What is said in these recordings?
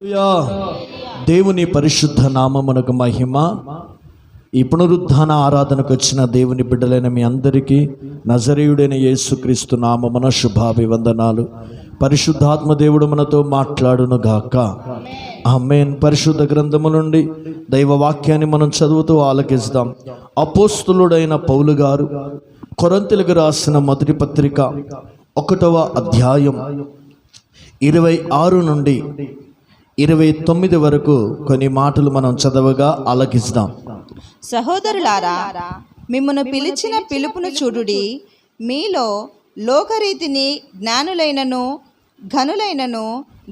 దేవుని పరిశుద్ధ నామమునకు మహిమ. ఈ పునరుద్ధాన ఆరాధనకు వచ్చిన దేవుని బిడ్డలైన మీ అందరికీ నజరేయుడైన యేసుక్రీస్తు నామమున శుభాభివందనాలు. పరిశుద్ధాత్మ దేవుడు మనతో మాట్లాడును గాక. ఆమేన్. పరిశుద్ధ గ్రంథము నుండి దైవ వాక్యాన్ని మనం చదువుతూ ఆలకిస్తాం. అపోస్తులుడైన పౌలు గారు కొరింథీయులకు రాసిన మొదటి పత్రిక 1వ అధ్యాయం 26 నుండి 29 వరకు కొన్ని మాటలు మనం చదవగా ఆలకిస్తాం. సహోదరులారా, మిమ్మును పిలిచిన పిలుపును చూడుడి. మీలో లోకరీతిని జ్ఞానులైనను ఘనులైనను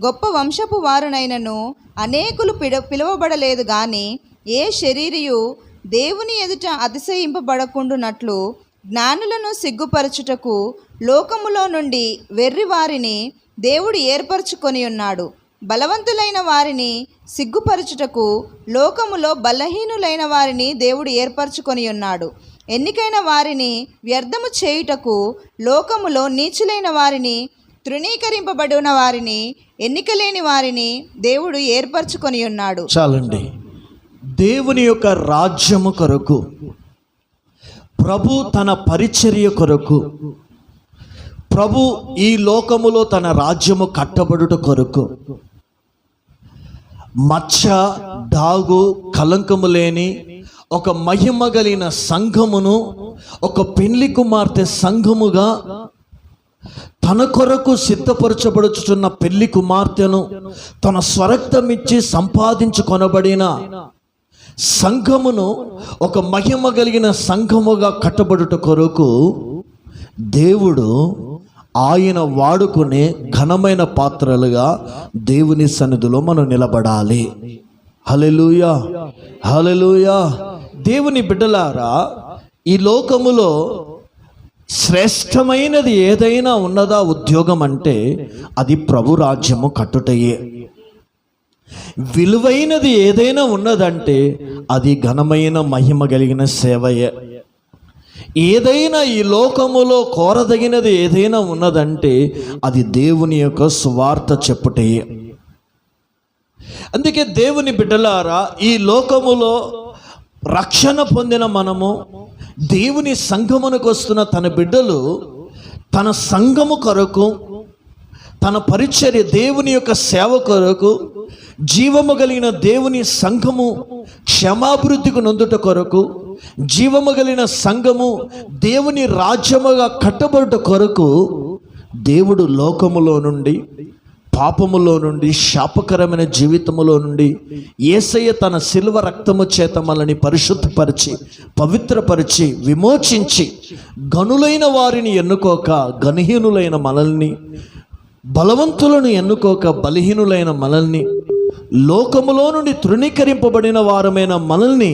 గొప్ప వంశపు వారునైనను అనేకులు పిలువబడలేదు గాని ఏ శరీరియు దేవుని ఎదుట అతిశయింపబడకుండునట్లు జ్ఞానులను సిగ్గుపరచుటకు లోకములో నుండి వెర్రి వారిని దేవుడు ఏర్పరచుకొని ఉన్నాడు. బలవంతులైన వారిని సిగ్గుపరచుటకు లోకములో బలహీనులైన వారిని దేవుడు ఏర్పరచుకొని ఉన్నాడు. ఎన్నికైన వారిని వ్యర్థము చేయుటకు లోకములో నీచులైన వారిని, తృణీకరింపబడిన వారిని, ఎన్నికలేని వారిని దేవుడు ఏర్పరచుకొని ఉన్నాడు. చాలండి. దేవుని యొక్క రాజ్యము కొరకు, ప్రభు తన పరిచర్య కొరకు, ప్రభు ఈ లోకములో తన రాజ్యము కట్టబడుట కొరకు మచ్చ, డాగు, కలంకము లేని ఒక మహిమ కలిగిన సంఘమును, ఒక పెళ్లి కుమార్తె సంఘముగా తన కొరకు సిద్ధపరచబడుచున్న పెళ్లి కుమార్తెను తన స్వరక్తమిచ్చి సంపాదించుకొనబడిన సంఘమును ఒక మహిమ కలిగిన సంఘముగా కట్టబడుట కొరకు దేవుడు ఆయన వాడుకునే ఘనమైన పాత్రలుగా దేవుని సన్నిధిలో మనం నిలబడాలి. హల్లెలూయా, హల్లెలూయా. దేవుని బిడ్డలారా, ఈ లోకములో శ్రేష్టమైనది ఏదైనా ఉన్నదా ఉద్యోగం అంటే అది ప్రభు రాజ్యము కట్టుటయే. విలువైనది ఏదైనా ఉన్నదంటే అది ఘనమైన మహిమ కలిగిన సేవయే. ఏదైనా ఈ లోకములో కోరదగినది ఏదైనా ఉన్నదంటే అది దేవుని యొక్క సువార్త చెప్పుటయే. అందుకే దేవుని బిడ్డలారా, ఈ లోకములో రక్షణ పొందిన మనము, దేవుని సంఘమునకు వస్తున్న తన బిడ్డలు తన సంఘము కొరకు, తన పరిచర్య, దేవుని యొక్క సేవ కొరకు, జీవము కలిగిన దేవుని సంఘము క్షమాభివృద్ధికి నొందుట కొరకు, జీవము కలిగిన సంఘము దేవుని రాజ్యముగా కట్టబడుట కొరకు దేవుడు లోకములో నుండి, పాపములో నుండి, శాపకరమైన జీవితములో నుండి యేసయ్య తన శిలువ రక్తము చేత మనల్ని పరిశుద్ధపరిచి, పవిత్రపరిచి, విమోచించి, గనులైన వారిని ఎన్నుకోక గణహీనులైన మనల్ని, బలవంతులను ఎన్నుకోక బలహీనులైన మనల్ని, లోకములో నుండి తృణీకరింపబడిన వారమైన మనల్ని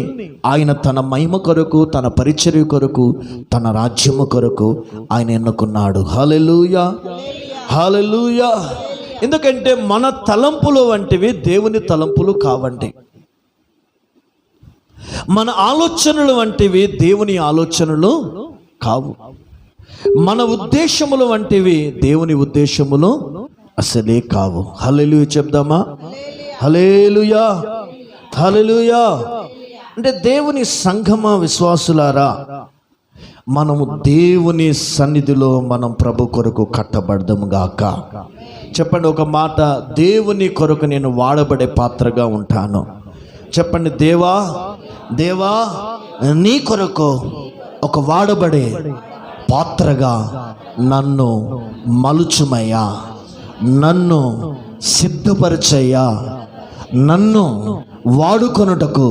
ఆయన తన మహిమ కొరకు, తన పరిచర్య కొరకు, తన రాజ్యము కొరకు ఆయన ఎన్నుకున్నాడు. హల్లెలూయా, హల్లెలూయా. ఎందుకంటే మన తలంపులు వంటివి దేవుని తలంపులు కావండి. మన ఆలోచనలు వంటివి దేవుని ఆలోచనలు కావు. మన ఉద్దేశములు వంటివి దేవుని ఉద్దేశములు అసలే కావు. హల్లెలూయా చెప్దామా? హల్లెలూయా, హల్లెలూయా. అంటే దేవుని సంఘమా, విశ్వాసులారా, మనము దేవుని సన్నిధిలో మనం ప్రభు కొరకు కట్టబడదాము గాక. చెప్పండి ఒక మాట, దేవుని కొరకు నేను వాడబడే పాత్రగా ఉంటాను. చెప్పండి, దేవా, దేవా, నీ కొరకు ఒక వాడబడే పాత్రగా నన్ను మలుచుమయ్యా, నన్ను సిద్ధపరచయ్యా, నన్ను వాడుకొనుటకు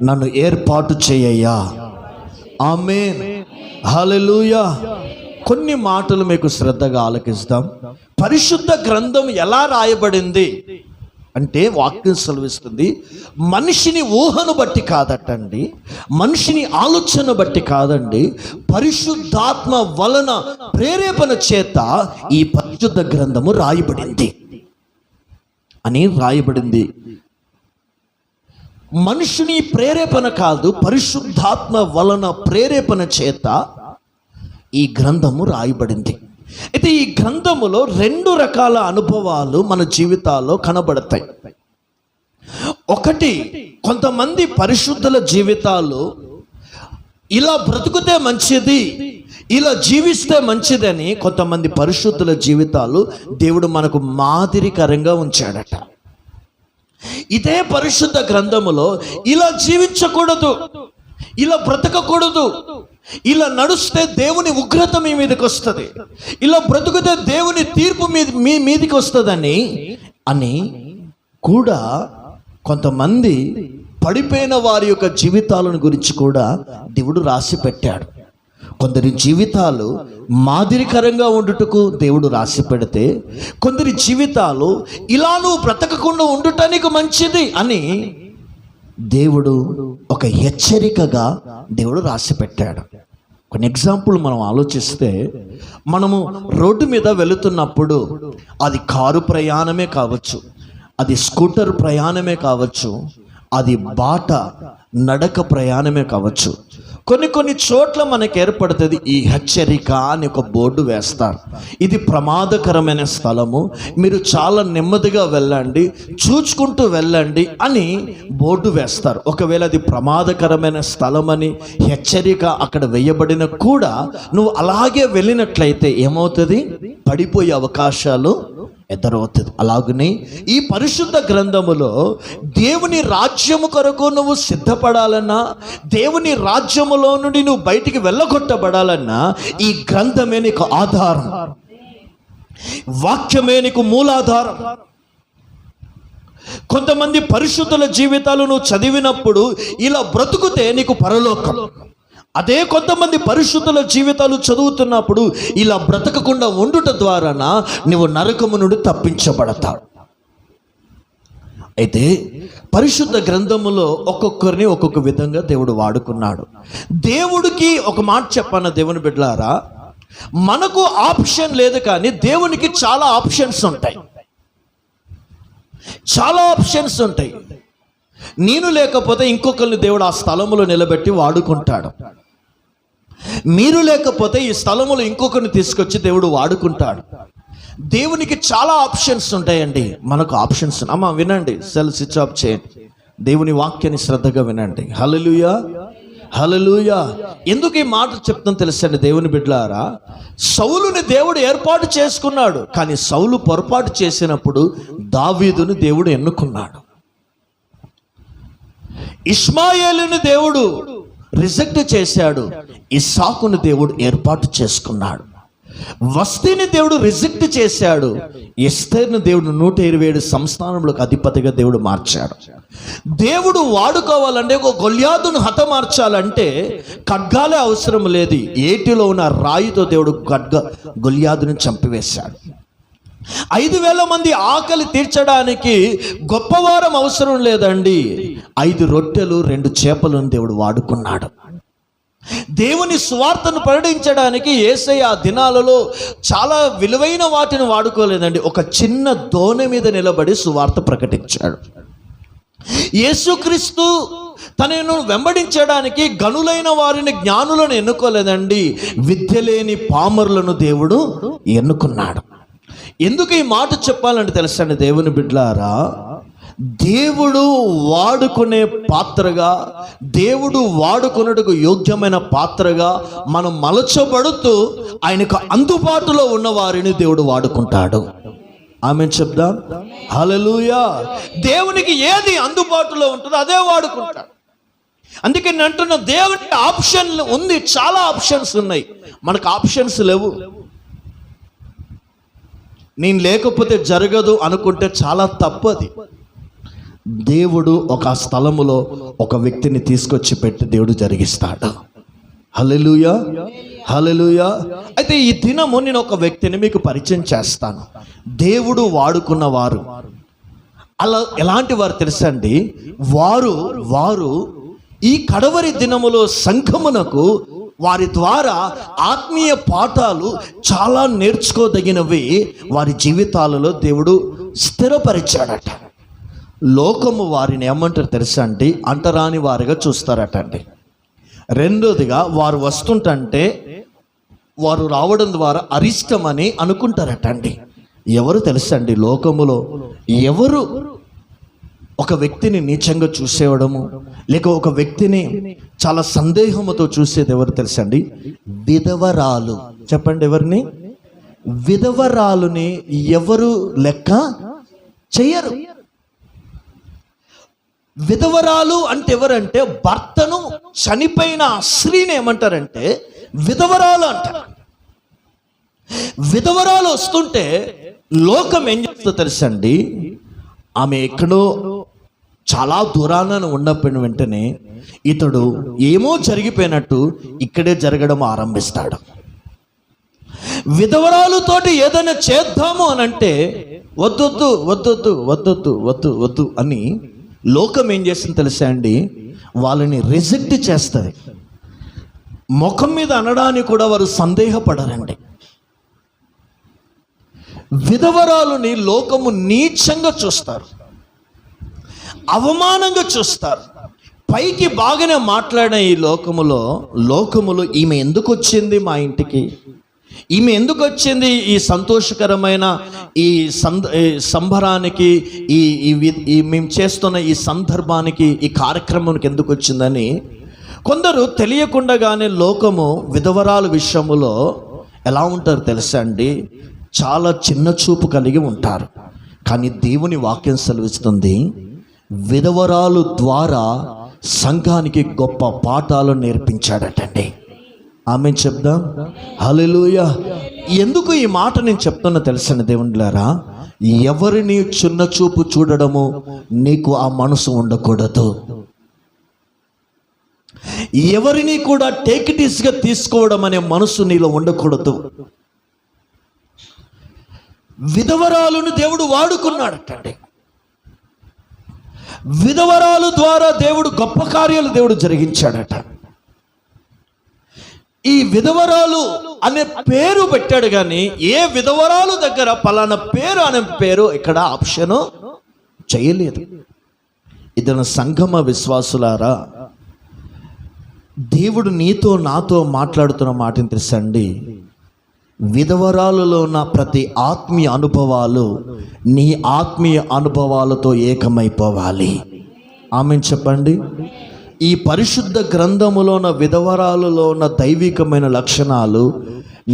నన్ను ఏర్పాటు చేయయ్యా. ఆమేన్, హల్లెలూయా. కొన్ని మాటలు మీకు శ్రద్ధగా ఆలకిస్తాం. పరిశుద్ధ గ్రంథం ఎలా రాయబడింది అంటే వాక్యం సెలవిస్తుంది, మనిషిని ఊహను బట్టి కాదటండి, మనిషిని ఆలోచన బట్టి కాదండి, పరిశుద్ధాత్మ వలన ప్రేరేపణ చేత ఈ పరిశుద్ధ గ్రంథము రాయబడింది అని రాయబడింది. మనుషుని ప్రేరేపణ కాదు, పరిశుద్ధాత్మ వలన ప్రేరేపణ చేత ఈ గ్రంథము రాయబడింది. అయితే ఈ గ్రంథములో 2 రకాల అనుభవాలు మన జీవితాల్లో కనబడతాయి. ఒకటి, కొంతమంది పరిశుద్ధుల జీవితాలు ఇలా బ్రతుకుతే మంచిది, ఇలా జీవిస్తే మంచిదని కొంతమంది పరిశుద్ధుల జీవితాలు దేవుడు మనకు మాదిరికరంగా ఉంచాడట. ఇదే పరిశుద్ధ గ్రంథములో ఇలా జీవించకూడదు, ఇలా బ్రతకకూడదు, ఇలా నడుస్తే దేవుని ఉగ్రత మీ మీదకి వస్తుంది, ఇలా బ్రతుకుతే దేవుని తీర్పు మీ మీదకి వస్తుందని అని కూడా కొంతమంది పడిపోయిన వారి యొక్క జీవితాలను గురించి కూడా దేవుడు రాసి పెట్టాడు. కొందరి జీవితాలు మాదిరికరంగా ఉండుటకు దేవుడు రాసి పెడితే, కొందరి జీవితాలు ఇలా నువ్వు బ్రతకకుండా ఉండుటానికి మంచిది అని దేవుడు ఒక హెచ్చరికగా దేవుడు రాసి పెట్టాడు. కొన్ని ఎగ్జాంపుల్ మనం ఆలోచిస్తే, మనము రోడ్డు మీద వెళుతున్నప్పుడు అది కారు ప్రయాణమే కావచ్చు, అది స్కూటర్ ప్రయాణమే కావచ్చు, అది బాట నడక ప్రయాణమే కావచ్చు, కొన్ని చోట్ల మనకు ఏర్పడుతుంది ఈ హెచ్చరిక అని ఒక బోర్డు వేస్తారు. ఇది ప్రమాదకరమైన స్థలము, మీరు చాలా నెమ్మదిగా వెళ్ళండి, చూచుకుంటూ వెళ్ళండి అని బోర్డు వేస్తారు. ఒకవేళ అది ప్రమాదకరమైన స్థలం అని హెచ్చరిక అక్కడ వేయబడిన కూడా నువ్వు అలాగే వెళ్ళినట్లయితే ఏమవుతుంది? పడిపోయే అవకాశాలు ఎదురవుతుంది. అలాగనే ఈ పరిశుద్ధ గ్రంథములో దేవుని రాజ్యము కొరకు నువ్వు సిద్ధపడాలన్నా, దేవుని రాజ్యములో నుండి నువ్వు బయటికి వెళ్ళగొట్టబడాలన్నా ఈ గ్రంథమే నీకు ఆధారం, వాక్యమే నీకు మూలాధారం. కొంతమంది పరిశుద్ధుల జీవితాలు నువ్వు చదివినప్పుడు ఇలా బ్రతుకుతే నీకు పరలోకం. అదే కొంతమంది పరిశుద్ధుల జీవితాలు చదువుతున్నప్పుడు ఇలా బ్రతకకుండా ఉండుట ద్వారా నువ్వు నరకము నుండి తప్పించబడతావు. అయితే పరిశుద్ధ గ్రంథములో ఒక్కొక్కరిని ఒక్కొక్క విధంగా దేవుడు వాడుకున్నాడు. దేవుడికి ఒక మాట చెప్పన్న దేవుని బిడ్డలారా, మనకు ఆప్షన్ లేదు, కానీ దేవునికి చాలా ఆప్షన్స్ ఉంటాయి, చాలా ఆప్షన్స్ ఉంటాయి. నేను లేకపోతే ఇంకొకరిని దేవుడు ఆ స్థలములో నిలబెట్టి వాడుకుంటాడు, మీరు లేకపోతే ఈ స్థలములో ఇంకొకరిని తీసుకొచ్చి దేవుడు వాడుకుంటాడు. దేవునికి చాలా ఆప్షన్స్ ఉంటాయండి, మనకు ఆప్షన్స్. అమ్మా వినండి, సెల్ స్విచ్ ఆఫ్ చేయండి, దేవుని వాక్యాన్ని శ్రద్ధగా వినండి. హల్లెలూయా, హల్లెలూయా. ఎందుకు ఈ మాట చెప్తాను తెలుసండి దేవుని బిడ్డలారా, సౌలుని దేవుడు ఏర్పాటు చేసుకున్నాడు, కానీ సౌలు పొరపాటు చేసినప్పుడు దావీదుని దేవుడు ఎన్నుకున్నాడు. ఇష్మాయేలుని దేవుడు రిజెక్ట్ చేశాడు, ఇస్సాకును దేవుడు ఏర్పాటు చేసుకున్నాడు. వస్తీని దేవుడు రిజెక్ట్ చేశాడు, ఎస్తేర్ను దేవుడు 127 సంస్థానంలోకి అధిపతిగా దేవుడు మార్చాడు. దేవుడు వాడుకోవాలంటే ఒక గొల్యాదును హతమార్చాలంటే ఖడ్గాలే అవసరం లేదు, ఏటిలో ఉన్న రాయితో దేవుడు గొల్యాదును చంపివేశాడు. 5,000 మంది ఆకలి తీర్చడానికి గొప్పవారం అవసరం లేదండి, 5 రొట్టెలు 2 చేపలను దేవుడు వాడుకున్నాడు. దేవుని సువార్తను ప్రకటించడానికి యేసయ్య ఆ దినాలలో చాలా విలువైన వాటిని వాడుకోలేదండి, ఒక చిన్న దోణి మీద నిలబడి సువార్త ప్రకటించాడు. యేసుక్రీస్తు తనను వెంబడించడానికి గనులైన వారిని, జ్ఞానులను ఎన్నుకోలేదండి, విద్య లేని పామరులను దేవుడు ఎన్నుకున్నాడు. ఎందుకు ఈ మాట చెప్పాలంటే తెలుసండి దేవుని బిడ్డలారా, దేవుడు వాడుకునే పాత్రగా, దేవుడు వాడుకున్నట్టుకు యోగ్యమైన పాత్రగా మనం మలచబడుతూ ఆయనకు అందుబాటులో ఉన్న వారిని దేవుడు వాడుకుంటాడు. ఆమేన్ చెప్దాం. హల్లెలూయా. దేవునికి ఏది అందుబాటులో ఉంటుందో అదే వాడుకుంటాడు. అందుకే నేను అంటున్నా, దేవునికి ఆప్షన్ ఉంది, చాలా ఆప్షన్స్ ఉన్నాయి, మనకు ఆప్షన్స్ లేవు. నేను లేకపోతే జరగదు అనుకుంటే చాలా తప్పది. దేవుడు ఒక స్థలములో ఒక వ్యక్తిని తీసుకొచ్చి పెట్టి దేవుడు జరిగిస్తాడు. హల్లెలూయా, హల్లెలూయా. అయితే ఈ దినము నేను ఒక వ్యక్తిని మీకు పరిచయం చేస్తాను. దేవుడు వాడుకున్న వారు అలా ఎలాంటి వారు తెలుసండి, వారు ఈ కడవరి దినములో సంఘమునకు వారి ద్వారా ఆత్మీయ పాఠాలు చాలా నేర్చుకోదగినవి వారి జీవితాలలో దేవుడు స్థిరపరిచాడట. లోకము వారిని ఏమంటారు తెలుసా అండి, అంటరాని వారిగా చూస్తారటండి. రెండోదిగా వారు వస్తుంటే వారు రావడం ద్వారా అరిష్టమని అనుకుంటారటండి. ఎవరు తెలుసండి, లోకములో ఎవరు ఒక వ్యక్తిని నీచంగా చూసేయడము, లేక ఒక వ్యక్తిని చాలా సందేహముతో చూసేది ఎవరు తెలుసండి? విధవరాలు. చెప్పండి, ఎవరిని? విధవరాలుని ఎవరు లెక్క చెయ్యరు. విధవరాలు అంటే ఎవరంటే భర్తను చనిపోయిన స్త్రీని ఏమంటారంటే విధవరాలు అంటారు. విధవరాలు వస్తుంటే లోకం ఏం చేస్తుందో తెలుసండి, ఆమె ఎక్కడో చాలా దూరాన ఉన్నప్పుడు వెంటనే ఇతడు ఏమో జరిగిపోయినట్టు ఇక్కడే జరగడం ఆరంభిస్తాడు. విధవరాలుతోటి ఏదైనా చేద్దాము అని అంటే వద్దొద్దు వద్దొద్దు వద్దొద్దు వద్దు వద్దు అని లోకం ఏం చేస్తుంది తెలుసా అండి? వాళ్ళని రిజెక్ట్ చేస్తుంది. ముఖం మీద అనడానికి కూడా వారు సందేహపడరండి. విధవరాలుని లోకము నీచంగా చూస్తారు, అవమానంగా చూస్తారు. పైకి బాగానే మాట్లాడిన ఈ లోకములో ఈమె ఎందుకు వచ్చింది మా ఇంటికి, ఈమె ఎందుకు వచ్చింది ఈ సంతోషకరమైన ఈ సంబరానికి, ఈ మేము చేస్తున్న ఈ సందర్భానికి, ఈ కార్యక్రమానికి ఎందుకు వచ్చిందని కొందరు తెలియకుండానే లోకము విధవరాల విషయములో ఎలా ఉంటారు తెలుసా అండి? చాలా చిన్న చూపు కలిగి ఉంటారు. కానీ దేవుని వాక్యం సెలవిస్తుంది, విధవరాలు ద్వారా సంఘానికి గొప్ప పాఠాలు నేర్పించాడటండి. ఆమె చెప్దాం హల్లెలూయా. ఎందుకు ఈ మాట నేను చెప్తున్నా తెలుసండి దేవునిలారా? ఎవరిని చిన్న చూపు చూడడము నీకు ఆ మనసు ఉండకూడదు. ఎవరిని కూడా టేక్ ఇట్ ఈజీగా తీసుకోవడం అనే మనసు నీలో ఉండకూడదు. విధవరాలను దేవుడు వాడుకున్నాడటండి. విధవరాలు ద్వారా దేవుడు గొప్ప కార్యాలు దేవుడు జరిగించాడట. ఈ విధవరాలు అనే పేరు పెట్టాడు, కానీ ఏ విధవరాలు దగ్గర పలానా పేరు అనే పేరు ఇక్కడ ఆప్షన్ చేయలేదు. ఇతను సంగమ విశ్వాసులారా, దేవుడు నీతో నాతో మాట్లాడుతున్న మాటని తెలుసండి. విధవరాలలో ఉన్న ప్రతి ఆత్మీయ అనుభవాలు నీ ఆత్మీయ అనుభవాలతో ఏకమైపోవాలి. ఆమెన్ చెప్పండి. ఈ పరిశుద్ధ గ్రంథములో ఉన్న విధవరాలలో ఉన్న దైవికమైన లక్షణాలు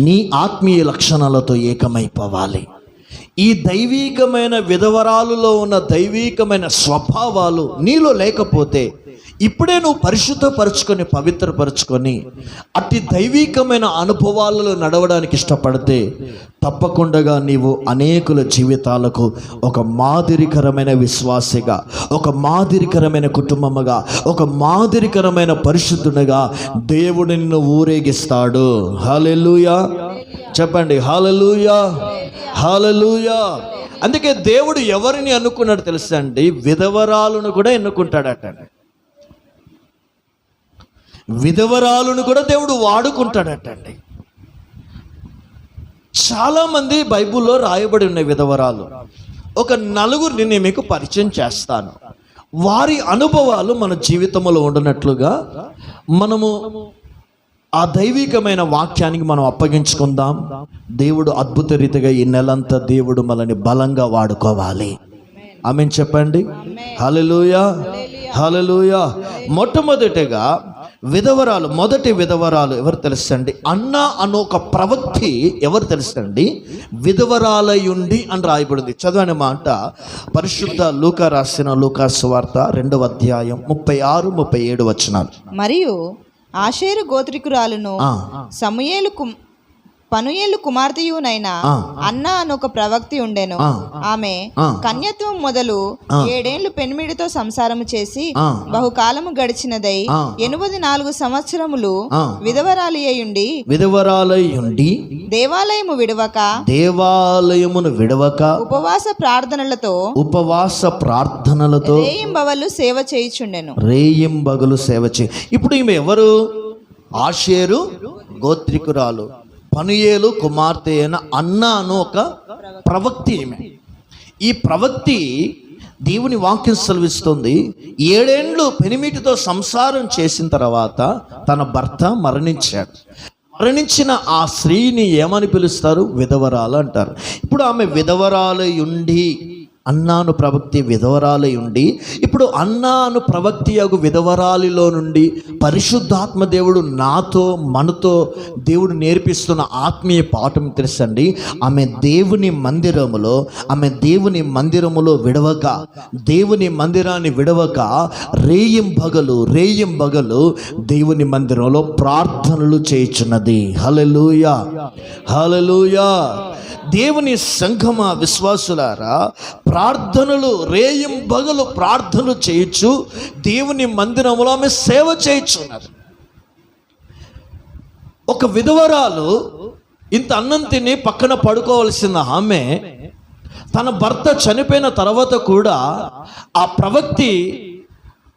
నీ ఆత్మీయ లక్షణాలతో ఏకమైపోవాలి. ఈ దైవికమైన విధవరాలులో ఉన్న దైవికమైన స్వభావాలు నీలో లేకపోతే, ఇప్పుడే నువ్వు పరిశుద్ధపరచుకొని పవిత్రపరచుకొని అతి దైవికమైన అనుభవాలలో నడవడానికి ఇష్టపడితే తప్పకుండా నీవు అనేకుల జీవితాలకు ఒక మాదిరికరమైన విశ్వాసిగా, ఒక మాదిరికరమైన కుటుంబముగా, ఒక మాదిరికరమైన పరిశుద్ధునిగా దేవుడు నిన్ను ఊరేగిస్తాడు. హల్లెలూయా చెప్పండి, హల్లెలూయా హల్లెలూయా. అందుకే దేవుడు ఎవరిని అనుకున్నాడు తెలుసా అండి? విధవరాలను కూడా ఎన్నుకుంటాడట. విధవరాలను కూడా దేవుడు వాడుకుంటాడటండి. చాలామంది బైబిల్లో రాయబడి ఉన్న విధవరాలు, ఒక నలుగురిని నేను మీకు పరిచయం చేస్తాను. వారి అనుభవాలు మన జీవితంలో ఉండనట్లుగా మనము ఆ దైవికమైన వాక్యానికి మనం అప్పగించుకుందాం. దేవుడు అద్భుత రీతిగా ఈ నెలంతా దేవుడు మనల్ని బలంగా వాడుకోవాలి. ఆమేన్ చెప్పండి. హల్లెలూయా హల్లెలూయా. మొట్టమొదటిగా విధవరాలు, మొదటి విధవరాలు ఎవరు తెలుసండి? అన్న అన్న ఒక ప్రవక్తి ఎవరు తెలుసండి? విధవరాలయుండి అని రాయబడింది. చదవని మాట పరిశుద్ధ లూకా రాసిన లూకా సువార్త 2వ అధ్యాయం 36-37 వచనాలు. మరియు ఆషేరు గోత్రికురాలును పనుయేలు కుమార్తెయునైన అన్న అని ఒక ప్రవక్తి ఉండెను. ఆమె కన్యత్వం మొదలు 7 ఏళ్లు పెనిమిడితో సంసారము చేసి బహుకాలము గడిచినదై 84 సంవత్సరములు విధవరాలయుండి దేవాలయమును విడవక ఉపవాస ప్రార్థనలతో రేయింబవలు సేవ చేయుచుండెను. ఇప్పుడు ఈమె ఎవరు? ఆషేరు గోత్రికురాలు, పనుయేలు కుమార్తె అయిన అన్న అను ఒక ప్రవక్తి. ఈ ప్రవక్తి దేవుని వాక్యం సెలవిస్తుంది, 7 ఏళ్ళు పెనిమిటితో సంసారం చేసిన తర్వాత తన భర్త మరణించాడు. మరణించిన ఆ స్త్రీని ఏమని పిలుస్తారు? విధవరాలు అంటారు. ఇప్పుడు ఆమె విధవరాలయుండి అన్నాను ప్రవక్తి విధవరాలై ఉండి ఇప్పుడు అన్నాను ప్రవక్తి యగు విధవరాలిలో నుండి పరిశుద్ధాత్మ దేవుడు నాతో మనతో దేవుడు నేర్పిస్తున్న ఆత్మీయ పాఠం తెలుసండి. ఆమె దేవుని మందిరములో విడవక, దేవుని మందిరాన్ని విడవక రేయం బగలు దేవుని మందిరంలో ప్రార్థనలు చేయుచున్నది. హల్లెలూయా, హల్లెలూయా. దేవుని సంఘమా, విశ్వాసులారా, ప్రార్థనలు రేయం బగలు ప్రార్థనలు చేయొచ్చు. దేవుని మందిరంలో ఆమె సేవ చేయుచున్నారు. ఒక విధవరాలు ఇంత అన్నం తిని పక్కన పడుకోవలసిన ఆమె తన భర్త చనిపోయిన తర్వాత కూడా ఆ ప్రవక్తి,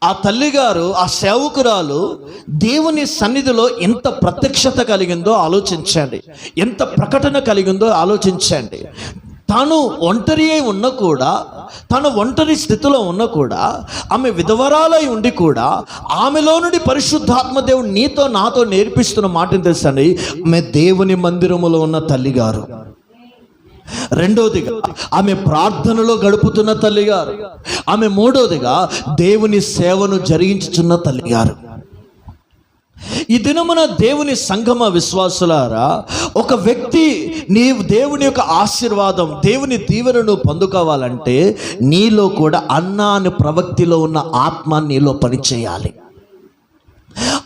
ఆ తల్లిగారు, ఆ సేవకురాలు దేవుని సన్నిధిలో ఎంత ప్రత్యక్షత కలిగిందో ఆలోచించండి, ఎంత ప్రకటన కలిగిందో ఆలోచించండి. తాను ఒంటరి అయి ఉన్న కూడా, తను ఒంటరి స్థితిలో ఉన్న కూడా, ఆమె విధవరాలై ఉండి కూడా ఆమెలో నుండి పరిశుద్ధాత్మ దేవుడు నీతో నాతో నేర్పిస్తున్న మాటను తెలుసండి. ఆమె దేవుని మందిరములో ఉన్న తల్లిగారు. రెండోదిగా ఆమె ప్రార్థనలో గడుపుతున్న తల్లిగారు. ఆమె మూడోదిగా దేవుని సేవను జరిగించుచున్న తల్లిగారు. ఈ దినమున దేవుని సంగమ విశ్వాసులారా, ఒక వ్యక్తి నీవు దేవుని యొక్క ఆశీర్వాదం, దేవుని దీవెనను పొందుకోవాలంటే నీలో కూడా అన్నాను ప్రవక్తిలో ఉన్న ఆత్మ నీలో పనిచేయాలి.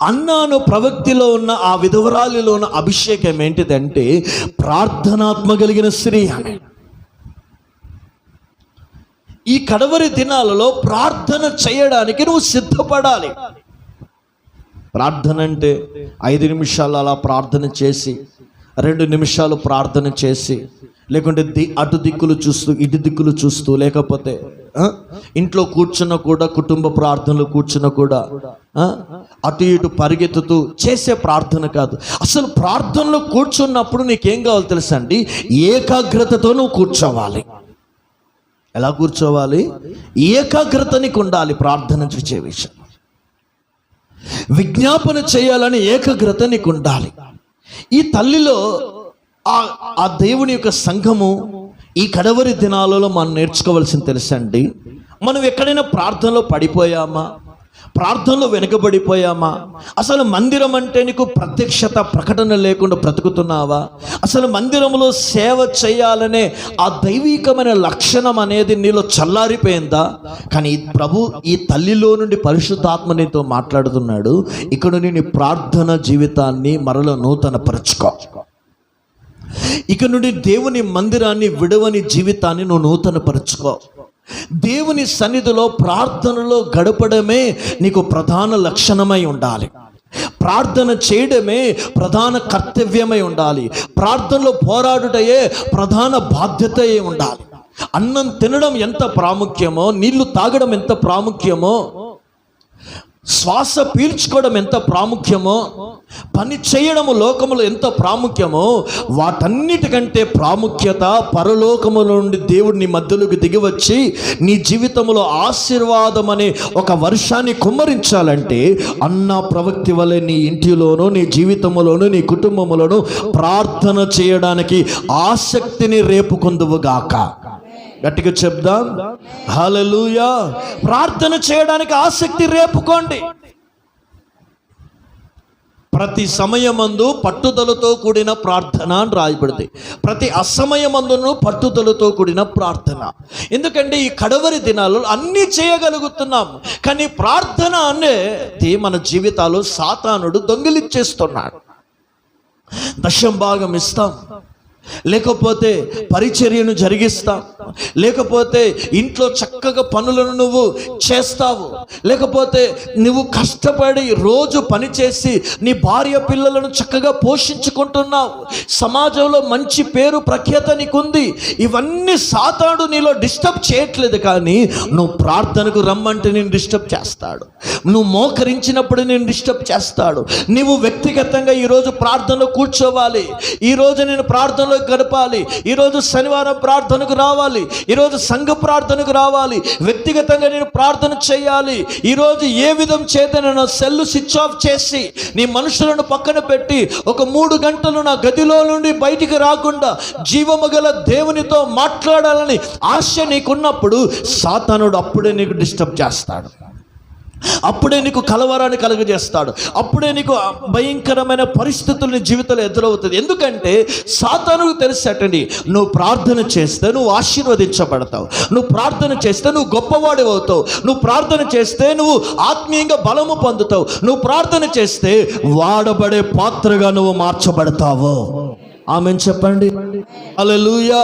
అన్నాను ప్రవక్తిలో ఉన్న ఆ విధవరాలిలో ఉన్న అభిషేకం ఏంటిదంటే ప్రార్థనాత్మ కలిగిన స్త్రీ అని. ఈ కడవరి దినాలలో ప్రార్థన చేయడానికి నువ్వు సిద్ధపడాలి. ప్రార్థన అంటే 5 నిమిషాలు అలా ప్రార్థన చేసి, 2 నిమిషాలు ప్రార్థన చేసి, లేకుంటే అటు దిక్కులు చూస్తూ ఇటు దిక్కులు చూస్తూ, లేకపోతే ఇంట్లో కూర్చున్న కూడా, కుటుంబ ప్రార్థనలు కూర్చున్న కూడా అటు ఇటు పరిగెత్తుతూ చేసే ప్రార్థన కాదు. అసలు ప్రార్థనలో కూర్చున్నప్పుడు నీకేం కావాలి తెలుసా అండి? ఏకాగ్రతతో నువ్వు కూర్చోవాలి. ఎలా కూర్చోవాలి? ఏకాగ్రత నీకు ఉండాలి. ప్రార్థన చేసే విషయం, విజ్ఞాపన చేయాలని ఏకాగ్రత నీకు ఉండాలి. ఈ తల్లిలో ఆ దేవుని యొక్క సంఘము ఈ కడవరి దినాలలో మనం నేర్చుకోవాల్సింది తెలుసండి. మనం ఎక్కడైనా ప్రార్థనలో పడిపోయామా? ప్రార్థనలో వెనుకబడిపోయామా? అసలు మందిరం అంటే నీకు ప్రత్యక్షత, ప్రకటన లేకుండా బ్రతుకుతున్నావా? అసలు మందిరంలో సేవ చేయాలనే ఆ దైవికమైన లక్షణం అనేది నీలో చల్లారిపోయిందా? కానీ ప్రభు ఈ తల్లిలో నుండి పరిశుద్ధాత్మ నీతో మాట్లాడుతున్నాడు. ఇక్కడ నీ ప్రార్థన జీవితాన్ని మరల నూతన పరచుకో. ఇక నుండి దేవుని మందిరాన్ని విడవని జీవితాన్ని నువ్వు నూతన పరచుకో. దేవుని సన్నిధిలో ప్రార్థనలో గడపడమే నీకు ప్రధాన లక్షణమై ఉండాలి. ప్రార్థన చేయడమే ప్రధాన కర్తవ్యమై ఉండాలి. ప్రార్థనలో పోరాడుటయే ప్రధాన బాధ్యత అయి ఉండాలి. అన్నం తినడం ఎంత ప్రాముఖ్యమో, నీళ్లు తాగడం ఎంత ప్రాముఖ్యమో, శ్వాస పీల్చుకోవడం ఎంత ప్రాముఖ్యమో, పని చేయడము లోకములో ఎంత ప్రాముఖ్యమో, వాటన్నిటికంటే ప్రాముఖ్యత పరలోకముల నుండి దేవుడు నీ మధ్యలోకి దిగి వచ్చి నీ జీవితంలో ఆశీర్వాదం అనే ఒక వర్షాన్ని కుమ్మరించాలంటే అన్న ప్రవక్తి వలె నీ ఇంటిలోనూ, నీ జీవితంలోనూ, నీ కుటుంబంలోనూ ప్రార్థన చేయడానికి ఆసక్తిని రేపుకొందువుగాక. గట్టిగా చెప్దాం, హల్లెలూయా. ప్రార్థన చేయడానికి ఆసక్తి రేపుకోండి. ప్రతి సమయమందు పట్టుదలతో కూడిన ప్రార్థన అని రాయబడింది. ప్రతి అసమయమందును పట్టుదలతో కూడిన ప్రార్థన. ఎందుకంటే ఈ కడవరి దినాల్లో అన్నీ చేయగలుగుతున్నాం, కానీ ప్రార్థన అనేది మన జీవితాలు సాతానుడు దొంగిలించేస్తున్నాడు. దశం భాగం ఇస్తాం, లేకపోతే పరిచర్యను జరిగిస్తాం, లేకపోతే ఇంట్లో చక్కగా పనులను నువ్వు చేస్తావు, లేకపోతే నువ్వు కష్టపడి రోజు పనిచేసి నీ భార్య పిల్లలను చక్కగా పోషించుకుంటున్నావు, సమాజంలో మంచి పేరు ప్రఖ్యాత నీకుంది. ఇవన్నీ సాతాడు నీలో డిస్టర్బ్ చేయట్లేదు, కానీ నువ్వు ప్రార్థనకు రమ్మంటే నేను డిస్టర్బ్ చేస్తాడు. నువ్వు మోకరించినప్పుడు నేను డిస్టర్బ్ చేస్తాడు. నువ్వు వ్యక్తిగతంగా ఈరోజు ప్రార్థనలో కూర్చోవాలి, ఈరోజు నేను ప్రార్థనలో గడపాలి, ఈరోజు శనివారం ప్రార్థనకు రావాలి, ఈరోజు సంఘ ప్రార్థనకు రావాలి, వ్యక్తిగతంగా నేను ప్రార్థన చేయాలి. ఈరోజు ఏ విధం చేత నేను సెల్ స్విచ్ ఆఫ్ చేసి నీ మనుషులను పక్కన పెట్టి ఒక 3 గంటలు నా గదిలో నుండి బయటికి రాకుండా జీవము గల దేవునితో మాట్లాడాలని ఆశ నీకున్నప్పుడు సాతానుడు అప్పుడే నీకు డిస్టర్బ్ చేస్తాడు, అప్పుడే నీకు కలవరాన్ని కలుగజేస్తాడు, అప్పుడే నీకు భయంకరమైన పరిస్థితులు నీ జీవితంలో ఎదురవుతుంది. ఎందుకంటే సాతానుకు తెలిసేటండి, నువ్వు ప్రార్థన చేస్తే నువ్వు ఆశీర్వదించబడతావు, నువ్వు ప్రార్థన చేస్తే నువ్వు గొప్పవాడి అవుతావు, నువ్వు ప్రార్థన చేస్తే నువ్వు ఆత్మీయంగా బలము పొందుతావు, నువ్వు ప్రార్థన చేస్తే వాడబడే పాత్రగా నువ్వు మార్చబడతావు. ఆమెన్ చెప్పండి. హల్లెలూయా.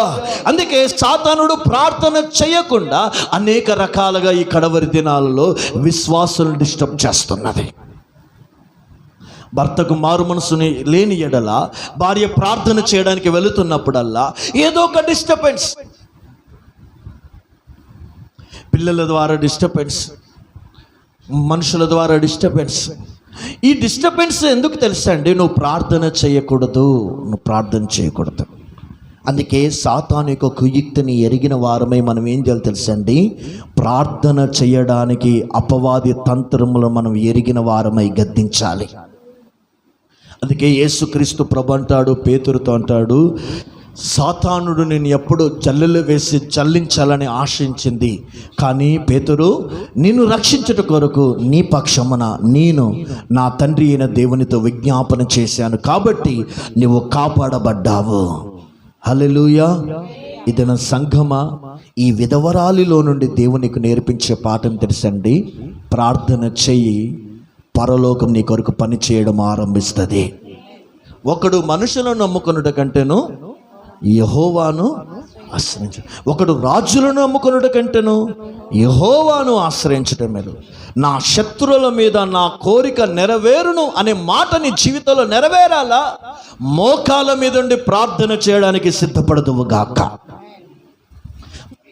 అందుకే సాతానుడు ప్రార్థన చేయకుండా అనేక రకాలుగా ఈ కడవరి దినాలలో విశ్వాసులను డిస్టర్బ్ చేస్తున్నది. భర్తకు మారు మనసుని లేని ఎడల భార్య ప్రార్థన చేయడానికి వెళుతున్నప్పుడల్లా ఏదో ఒక డిస్టర్బెన్స్, పిల్లల ద్వారా డిస్టర్బెన్స్, మనుషుల ద్వారా డిస్టర్బెన్స్. ఈ డిస్టర్బెన్స్ ఎందుకు తెలుసా అండి? నువ్వు ప్రార్థన చేయకూడదు, నువ్వు ప్రార్థన చేయకూడదు. అందుకే సాతాను యొక్క కుయుక్తిని ఎరిగిన వారమై మనం ఏం చేయాలి తెలుసా అండి? ప్రార్థన చేయడానికి అపవాది తంత్రములు మనం ఎరిగిన వారమై గద్దించాలి. అందుకే యేసుక్రీస్తు ప్రభు అంటాడు, పేతురుతో అంటాడు, సాతానుడు నేను ఎప్పుడు జల్లెలు వేసి చల్లించాలని ఆశించింది, కానీ పేతురు నిన్ను రక్షించుట కొరకు నీ పక్షమున నేను నా తండ్రి అయిన దేవునితో విజ్ఞాపన చేశాను, కాబట్టి నువ్వు కాపాడబడ్డావు. హల్లెలూయా. ఇది నా సంఘమా, ఈ విధవరాలిలో నుండి దేవునికి నేర్పించే పాఠం తెలుసండి. ప్రార్థన చెయ్యి, పరలోకం నీ కొరకు పని చేయడం ఆరంభిస్తుంది. ఒకడు మనుషులను నమ్ముకున్నట కంటేను యెహోవాను ఆశ్రయించు, ఒకడు రాజులను నమ్ముకున్నట కంటేను యెహోవాను ఆశ్రయించటం మేలు. నా శత్రువుల మీద నా కోరిక నెరవేరును అనే మాట నీ జీవితంలో నెరవేరాలా? మోకాల మీద ఉండి ప్రార్థన చేయడానికి సిద్ధపడదువు గాక.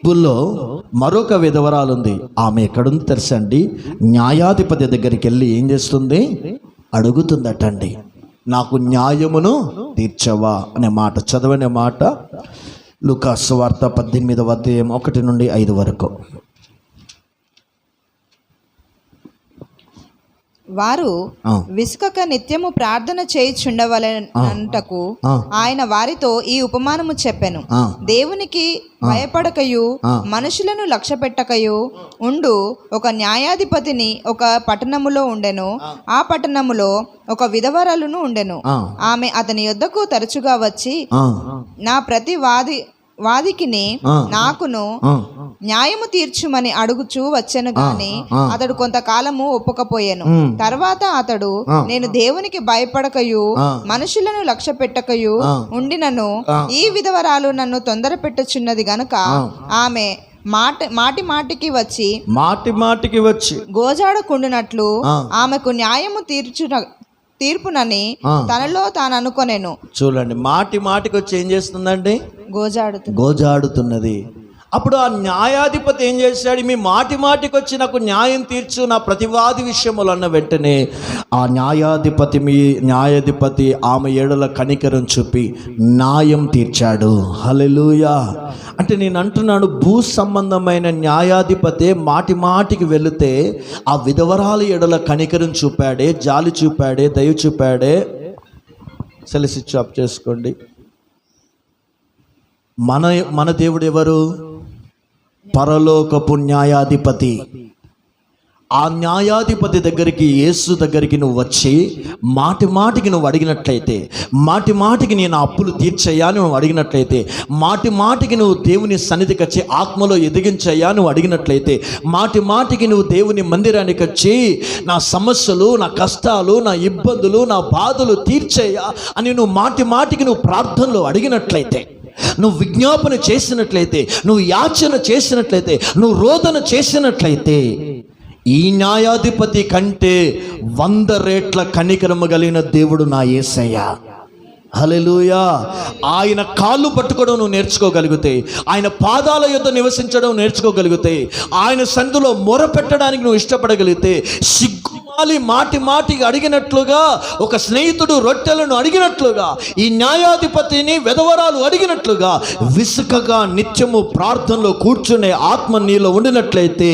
బైబిల్లో మరొక విధవరాలు ఉంది. ఆమె ఎక్కడుంది తెలుసండి? న్యాయాధిపతి దగ్గరికి వెళ్ళి ఏం చేస్తుంది? అడుగుతుందటండి, నాకు న్యాయమును తీర్చవా అనే మాట. చదవనే మాట లూకా సువార్త 18వ అధ్యాయం 1 నుండి 5 వరకు. వారు విసుకక నిత్యము ప్రార్థన చేయుచుండవలెనంటకు ఆయన వారితో ఈ ఉపమానము చెప్పెను. దేవునికి భయపడకయు మనుషులను లక్ష్యపెట్టకయు ఉండు ఒక న్యాయాధిపతిని ఒక పట్టణములో ఉండెను. ఆ పట్టణములో ఒక విధవరాలును ఉండెను. ఆమె అతని యొద్దకు తరచుగా వచ్చి నా ప్రతి వాదికిని నాకును న్యాయము తీర్చుమని అడుగుచూ వచ్చెను గాని అతడు కొంతకాలము ఒప్పుకపోయాను. తర్వాత అతడు నేను దేవునికి భయపడకయు మనుషులను లక్ష్య పెట్టకయు ఉండినను ఈ విధవరాలు నన్ను తొందర పెట్టుచున్నది గనుక ఆమె మాటి మాటికి వచ్చి గోజాడకుండునట్లు ఆమెకు న్యాయము తీర్పునని తనలో తాను అనుకొనేను. చూడండి, మాటికి వచ్చి ఏం చేస్తుందండి? గోజాడుతున్నది. అప్పుడు ఆ న్యాయాధిపతి ఏం చేశాడు? మీ మాటికి వచ్చి నాకు న్యాయం తీర్చు నా ప్రతివాది విషయములు అన్న వెంటనే ఆ న్యాయాధిపతి ఆమె ఏడల కనికరం చూపి న్యాయం తీర్చాడు. హల్లెలూయా. అంటే నేను అంటున్నాను, భూ సంబంధమైన న్యాయాధిపతి మాటికి వెళితే ఆ విధవరాలు ఏడల కనికరం చూపాడే, జాలి చూపాడే, దయ చూపాడే. సెల్ స్విచ్ ఆఫ్ చేసుకోండి. మన దేవుడు ఎవరు? పరలోకపు న్యాయాధిపతి. ఆ న్యాయాధిపతి దగ్గరికి, యేసు దగ్గరికి నువ్వు వచ్చి మాటికి నువ్వు అడిగినట్లయితే, మాటికి నేను అప్పులు తీర్చయ్యా నువ్వు అడిగినట్లయితే, మాటికి నువ్వు దేవుని సన్నిధికి వచ్చి ఆత్మలో ఎదిగించయ్యా నువ్వు అడిగినట్లయితే, మాటికి నువ్వు దేవుని మందిరానికి వచ్చి నా సమస్యలు, నా కష్టాలు, నా ఇబ్బందులు, నా బాధలు తీర్చయ్యా అని నువ్వు మాటికి నువ్వు ప్రార్థనలో అడిగినట్లయితే, నువ్వు విజ్ఞాపన చేసినట్లయితే, నువ్వు యాచన చేసినట్లయితే, నువ్వు రోదన చేసినట్లయితే, ఈ న్యాయాధిపతి కంటే 100 రెట్ల కనికరము కలిగిన దేవుడు నా యేసయ్య. హల్లెలూయా. ఆయన కాళ్ళు పట్టుకోవడం నువ్వు నేర్చుకోగలిగితే, ఆయన పాదాల యొద్ద నివసించడం నేర్చుకోగలిగితే, ఆయన సందులో మొర పెట్టడానికి నువ్వు ఇష్టపడగలిగితే, సిగ్గుమాలి మాటి అడిగినట్లుగా, ఒక స్నేహితుడు రొట్టెలను అడిగినట్లుగా, ఈ న్యాయాధిపతిని వెధవరాలు అడిగినట్లుగా విసుకగా నిత్యము ప్రార్థనలో కూర్చునే ఆత్మ నీలో ఉండినట్లయితే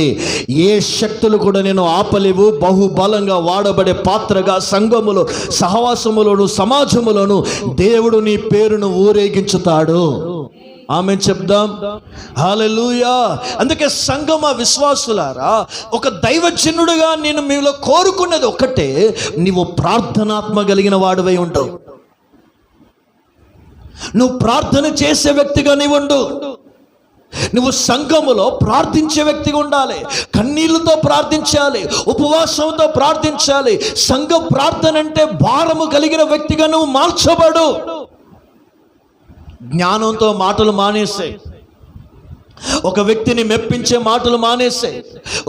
ఏ శక్తులు కూడా నేను ఆపలేవు. బహుబలంగా వాడబడే పాత్రగా సంఘములో, సహవాసములోను, సమాజములోను దేవుడు నీ పేరును ఊరేగించుతాడు. ఆమేన్ చెప్దాం. హల్లెలూయా. అందుకే సంగమ విశ్వాసులారా, ఒక దైవజనుడుగా నేను మీలో కోరుకున్నది ఒకటే, నీవు ప్రార్థనాత్మ కలిగిన వాడివై ఉంటావు. నువ్వు ప్రార్థన చేసే వ్యక్తిగా నీవు ఉండు. నువ్వు సంఘములో ప్రార్థించే వ్యక్తిగా ఉండాలి. కన్నీళ్లతో ప్రార్థించాలి, ఉపవాసంతో ప్రార్థించాలి. సంఘ ప్రార్థన అంటే భారము కలిగిన వ్యక్తిగా నువ్వు మార్చబడు. జ్ఞానంతో మాటలు మానేసాయి, ఒక వ్యక్తిని మెప్పించే మాటలు మానేసాయి,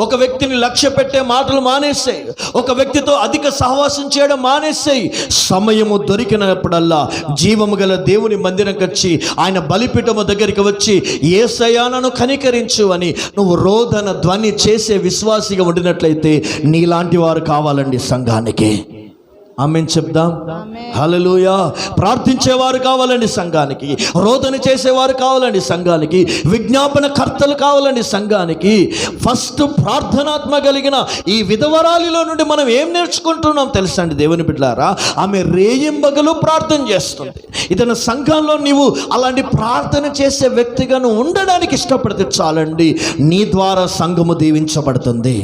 ఒక వ్యక్తిని లక్ష్య పెట్టే మాటలు మానేసాయి, ఒక వ్యక్తితో అధిక సహవాసం చేయడం మానేసాయి. సమయము దొరికినప్పుడల్లా జీవము గల దేవుని మందిరంకి వచ్చి, ఆయన బలిపీఠము దగ్గరికి వచ్చి, యేసయ్యా నన్ను కనికరించు అని నువ్వు రోదన ధ్వని చేసే విశ్వాసిగా ఉండినట్లయితే నీలాంటి వారు కావాలండి సంఘానికి. ఆమేన్ చెప్దాం. హల్లెలూయా. ప్రార్థించేవారు కావాలండి సంఘానికి, రోదన చేసేవారు కావాలండి సంఘానికి, విజ్ఞాపన కర్తలు కావాలండి సంఘానికి. ఫస్ట్ ప్రార్థనాత్మ కలిగిన ఈ విధవరాలిలో నుండి మనం ఏం నేర్చుకుంటున్నాం తెలుసండి దేవుని బిడ్డలారా? ఆమె రేయింబగలు ప్రార్థన చేస్తుంది. ఇతని సంఘంలో నీవు అలాంటి ప్రార్థన చేసే వ్యక్తిగా నువ్వు ఉండడానికి ఇష్టపడితే చాలండి, నీ ద్వారా సంఘము దీవించబడుతుంది,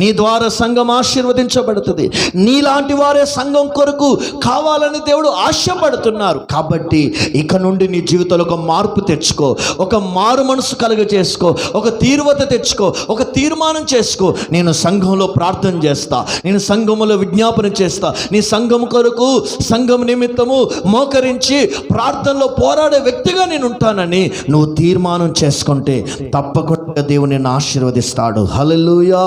నీ ద్వారా సంఘం ఆశీర్వదించబడుతుంది. నీలాంటి వారే సంఘం కొరకు కావాలని దేవుడు ఆశపడుతున్నారు. కాబట్టి ఇక నుండి నీ జీవితంలో ఒక మార్పు తెచ్చుకో, ఒక మారు మనసు కలుగ చేసుకో, ఒక తీవ్రత తెచ్చుకో, ఒక తీర్మానం చేసుకో. నేను సంఘంలో ప్రార్థన చేస్తా, నేను సంఘములో విజ్ఞాపన చేస్తా, నీ సంఘం కొరకు, సంఘం నిమిత్తము మోకరించి ప్రార్థనలో పోరాడే వ్యక్తిగా నేను ఉంటానని నువ్వు తీర్మానం చేసుకుంటే తప్పకుండా దేవుడు నిన్ను ఆశీర్వదిస్తాడు. హల్లెలూయా.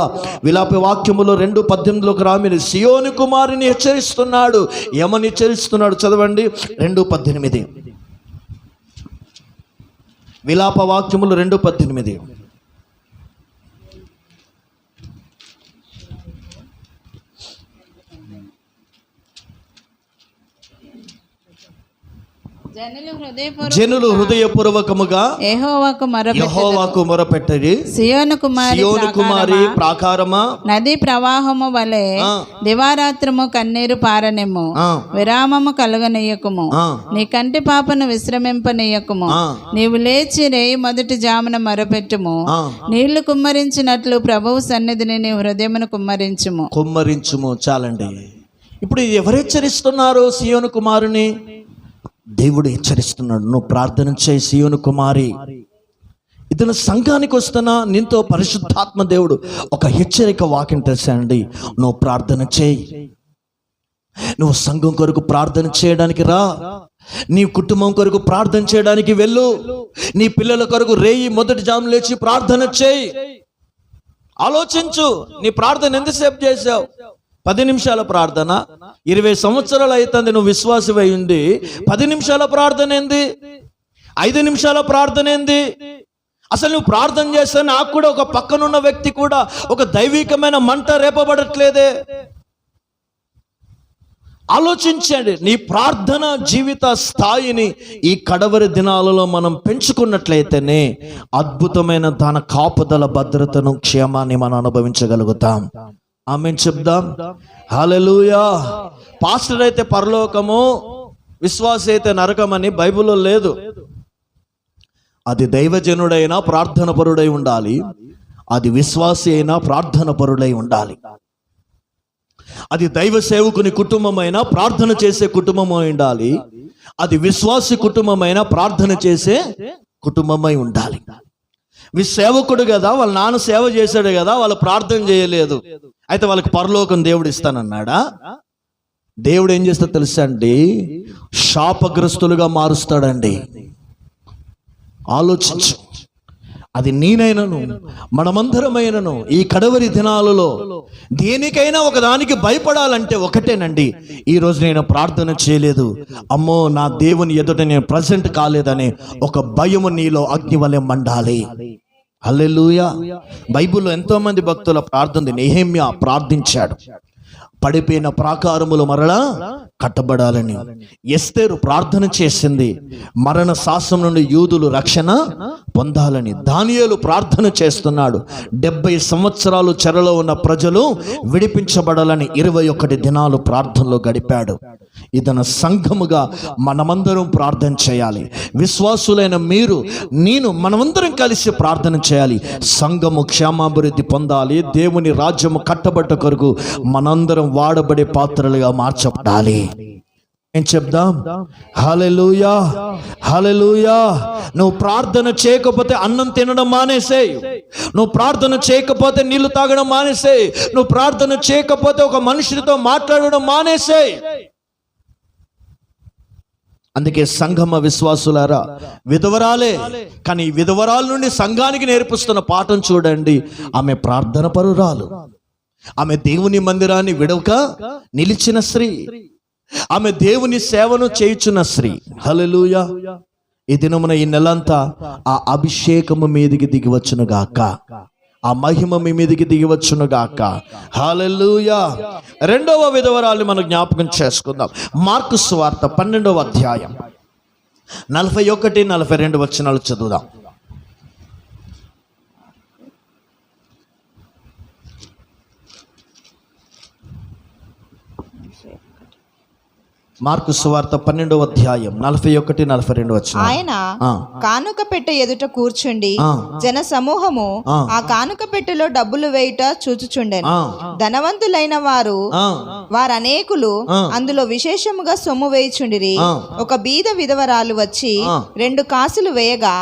విలాప వాక్యములో 2:18లోకి రామిని సియోను కుమారుని హెచ్చరిస్తున్నాడు. ఏమని హెచ్చరిస్తున్నాడు చదవండి. 2:18 విలాప వాక్యములు 2:18. జనులు హృదయపూర్వకముగా యెహోవాకు మొరపెట్టరి. సియోను కుమారి ప్రాకారమా, నది ప్రవాహము వలె దివారాత్రము కన్నీరు పారనెము, విరామము కలుగనీయకుము, నీ కంటి పాపను విశ్రమింపనీయకుము. నీవు లేచి రేయి మొదటి జామున మొరపెట్టుము, నీళ్లు కుమ్మరించినట్లు ప్రభువు సన్నిధిని నీ హృదయమును కుమ్మరించుము. చాలండి. ఇప్పుడు ఎవరు హెచ్చరిస్తున్నారు సియోను కుమారుని? దేవుడు హెచ్చరిస్తున్నాడు. నువ్వు ప్రార్థన చేయి సియోను కుమారి. ఇతను సంఘానికి వస్తున్నా నీతో పరిశుద్ధాత్మ దేవుడు ఒక హెచ్చరిక వాక్యం తెలుసండి. నువ్వు ప్రార్థన చేయి, నువ్వు సంఘం కొరకు ప్రార్థన చేయడానికి రా, నీ కుటుంబం కొరకు ప్రార్థన చేయడానికి వెళ్ళు, నీ పిల్లల కొరకు రేయి మొదటి జాము లేచి ప్రార్థన చేయి. ఆలోచించు, నీ ప్రార్థన ఎంతసేపు చేసావు? 10 నిమిషాల ప్రార్థన. 20 సంవత్సరాలు అవుతుంది నువ్వు విశ్వాసమై ఉండి, 10 నిమిషాల ప్రార్థన ఏంది? 5 నిమిషాల ప్రార్థన ఏంది? అసలు నువ్వు ప్రార్థన చేస్తే నాకు కూడా ఒక పక్కనున్న వ్యక్తి కూడా ఒక దైవికమైన మంట రేపబడట్లేదే. ఆలోచించండి. నీ ప్రార్థన జీవిత స్థాయిని ఈ కడవరి దినాలలో మనం పెంచుకున్నట్లయితేనే అద్భుతమైన తన కాపుదల, భద్రతను, క్షేమాన్ని మనం అనుభవించగలుగుతాం. ఆమేన్ చెప్దాం. హల్లెలూయా. పాస్టర్ అయితే పరలోకము, విశ్వాసి అయితే నరకమని బైబిల్లో లేదు. అది దైవజనుడైనా ప్రార్థన పరుడై ఉండాలి, అది విశ్వాసి అయినా ప్రార్థన పరుడై ఉండాలి. అది దైవ సేవకుని కుటుంబమైనా ప్రార్థన చేసే కుటుంబమై ఉండాలి, అది విశ్వాసి కుటుంబమైనా ప్రార్థన చేసే కుటుంబమై ఉండాలి. సేవకుడు కదా, వాళ్ళ నాన్న సేవ చేశాడు కదా, వాళ్ళు ప్రార్థన చేయలేదు, అయితే వాళ్ళకి పరలోకం దేవుడు ఇస్తానన్నాడా? దేవుడు ఏం చేస్తాడో తెలుసా అండి? శాపగ్రస్తులుగా మారుస్తాడండి. ఆలోచించు. అది నేనైనను మనమందరమైనను ఈ కడవరి దినాలలో దేనికైనా ఒకదానికి భయపడాలంటే ఒకటేనండి, ఈరోజు నేను ప్రార్థన చేయలేదు, అమ్మో నా దేవుని ఎదుట నేను ప్రజెంట్ కాలేదనే ఒక భయము నీలో అగ్ని వలె మండాలి. హల్లెలూయా. బైబిల్లో ఎంతో మంది భక్తుల ప్రార్థన, నెహెమ్యా ప్రార్థించాడు పడిపోయిన ప్రాకారములు మరలా కట్టబడాలని. ఎస్తేరు ప్రార్థన చేసింది మరణ శాసనం నుండి యూదులు రక్షణ పొందాలని. దానియేలు ప్రార్థన చేస్తున్నాడు 70 సంవత్సరాలు చెరలో ఉన్న ప్రజలు విడిపించబడాలని 21 దినాలు ప్రార్థనలో గడిపాడు. ఇదన సంఘముగా మనమందరం ప్రార్థన చేయాలి. విశ్వాసులైన మీరు నేను మనమందరం కలిసి ప్రార్థన చేయాలి. సంఘము క్షేమాభివృద్ధి పొందాలి. దేవుని రాజ్యము కట్టబడ్డ కొరకు మనందరం వాడబడే పాత్రలుగా మార్చబడాలి. ఏం చెప్దాం? హల్లెలూయా, హల్లెలూయా. నువ్వు ప్రార్థన చేయకపోతే అన్నం తినడం మానేసేయ్. నువ్వు ప్రార్థన చేయకపోతే నీళ్లు తాగడం మానేసేయ్. నువ్వు ప్రార్థన చేయకపోతే ఒక మనుషుడితో మాట్లాడడం మానేసేయ్. అందుకే సంఘమ విశ్వాసులారా, విధవరాలే కానీ విధవరాల నుండి సంఘానికి నేర్పిస్తున్న పాఠం చూడండి. ఆమె ప్రార్థన పరురాలు, ఆమె దేవుని మందిరాన్ని విడవక నిలిచిన స్త్రీ, ఆమె దేవుని సేవను చేయుచున్న స్త్రీ. హల్లెలూయా. ఈ దినమున ఈ నెలంతా ఆ అభిషేకము మీదికి దిగి వచ్చును గాక, ఆ మహిమ మీ మీదికి దిగి వచ్చును గాక. హల్లెలూయా. రెండవ విధవరాలు మనం జ్ఞాపకం చేసుకుందాం. మార్కు సువార్త 12వ అధ్యాయం 41, 42 వచనాలు చదువుదాం. మార్కు సువార్త 12వ అధ్యాయం 41, 42 వచనాలు. ఆయన కానుక పెట్టె ఎదుట కూర్చుండి జన సమూహము ఆ కానుక పెట్టెలో డబ్బులు వేయుట చూచుచుండెను. ధనవంతులైన వారనేకులు అందులో విశేషముగా సొమ్ము వేయుచుండిరి. ఒక బీద విధవరాలు వచ్చి 2 కాసులు వేయగా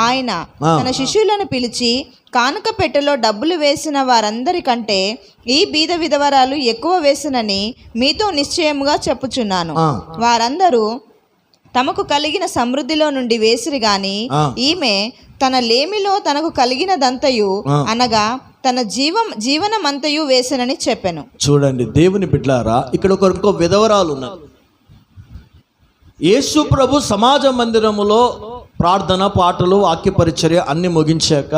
ఆయన తన శిష్యులను పిలిచి, కానుక పెట్టెలో డబ్బులు వేసిన వారందరికంటే ఈ బీద విధవరాలు ఎక్కువ వేసినని మీతో నిశ్చయముగా చెప్పుచున్నాను. వారందరూ తమకు కలిగిన సమృద్ధిలో నుండి వేసిరి గాని ఈమె తన లేమిలో తనకు కలిగినదంతయు అనగా తన జీవనమంతయు వేసినని చెప్పెను. చూడండి దేవుని బిడ్డలారా, ఇక్కడ ఇంకో విధవరాలు ఉన్నారు. యేసు ప్రభు సమాజ మందిరములో ప్రార్థన, పాటలు, వాక్య పరిచర్య అన్ని ముగించాక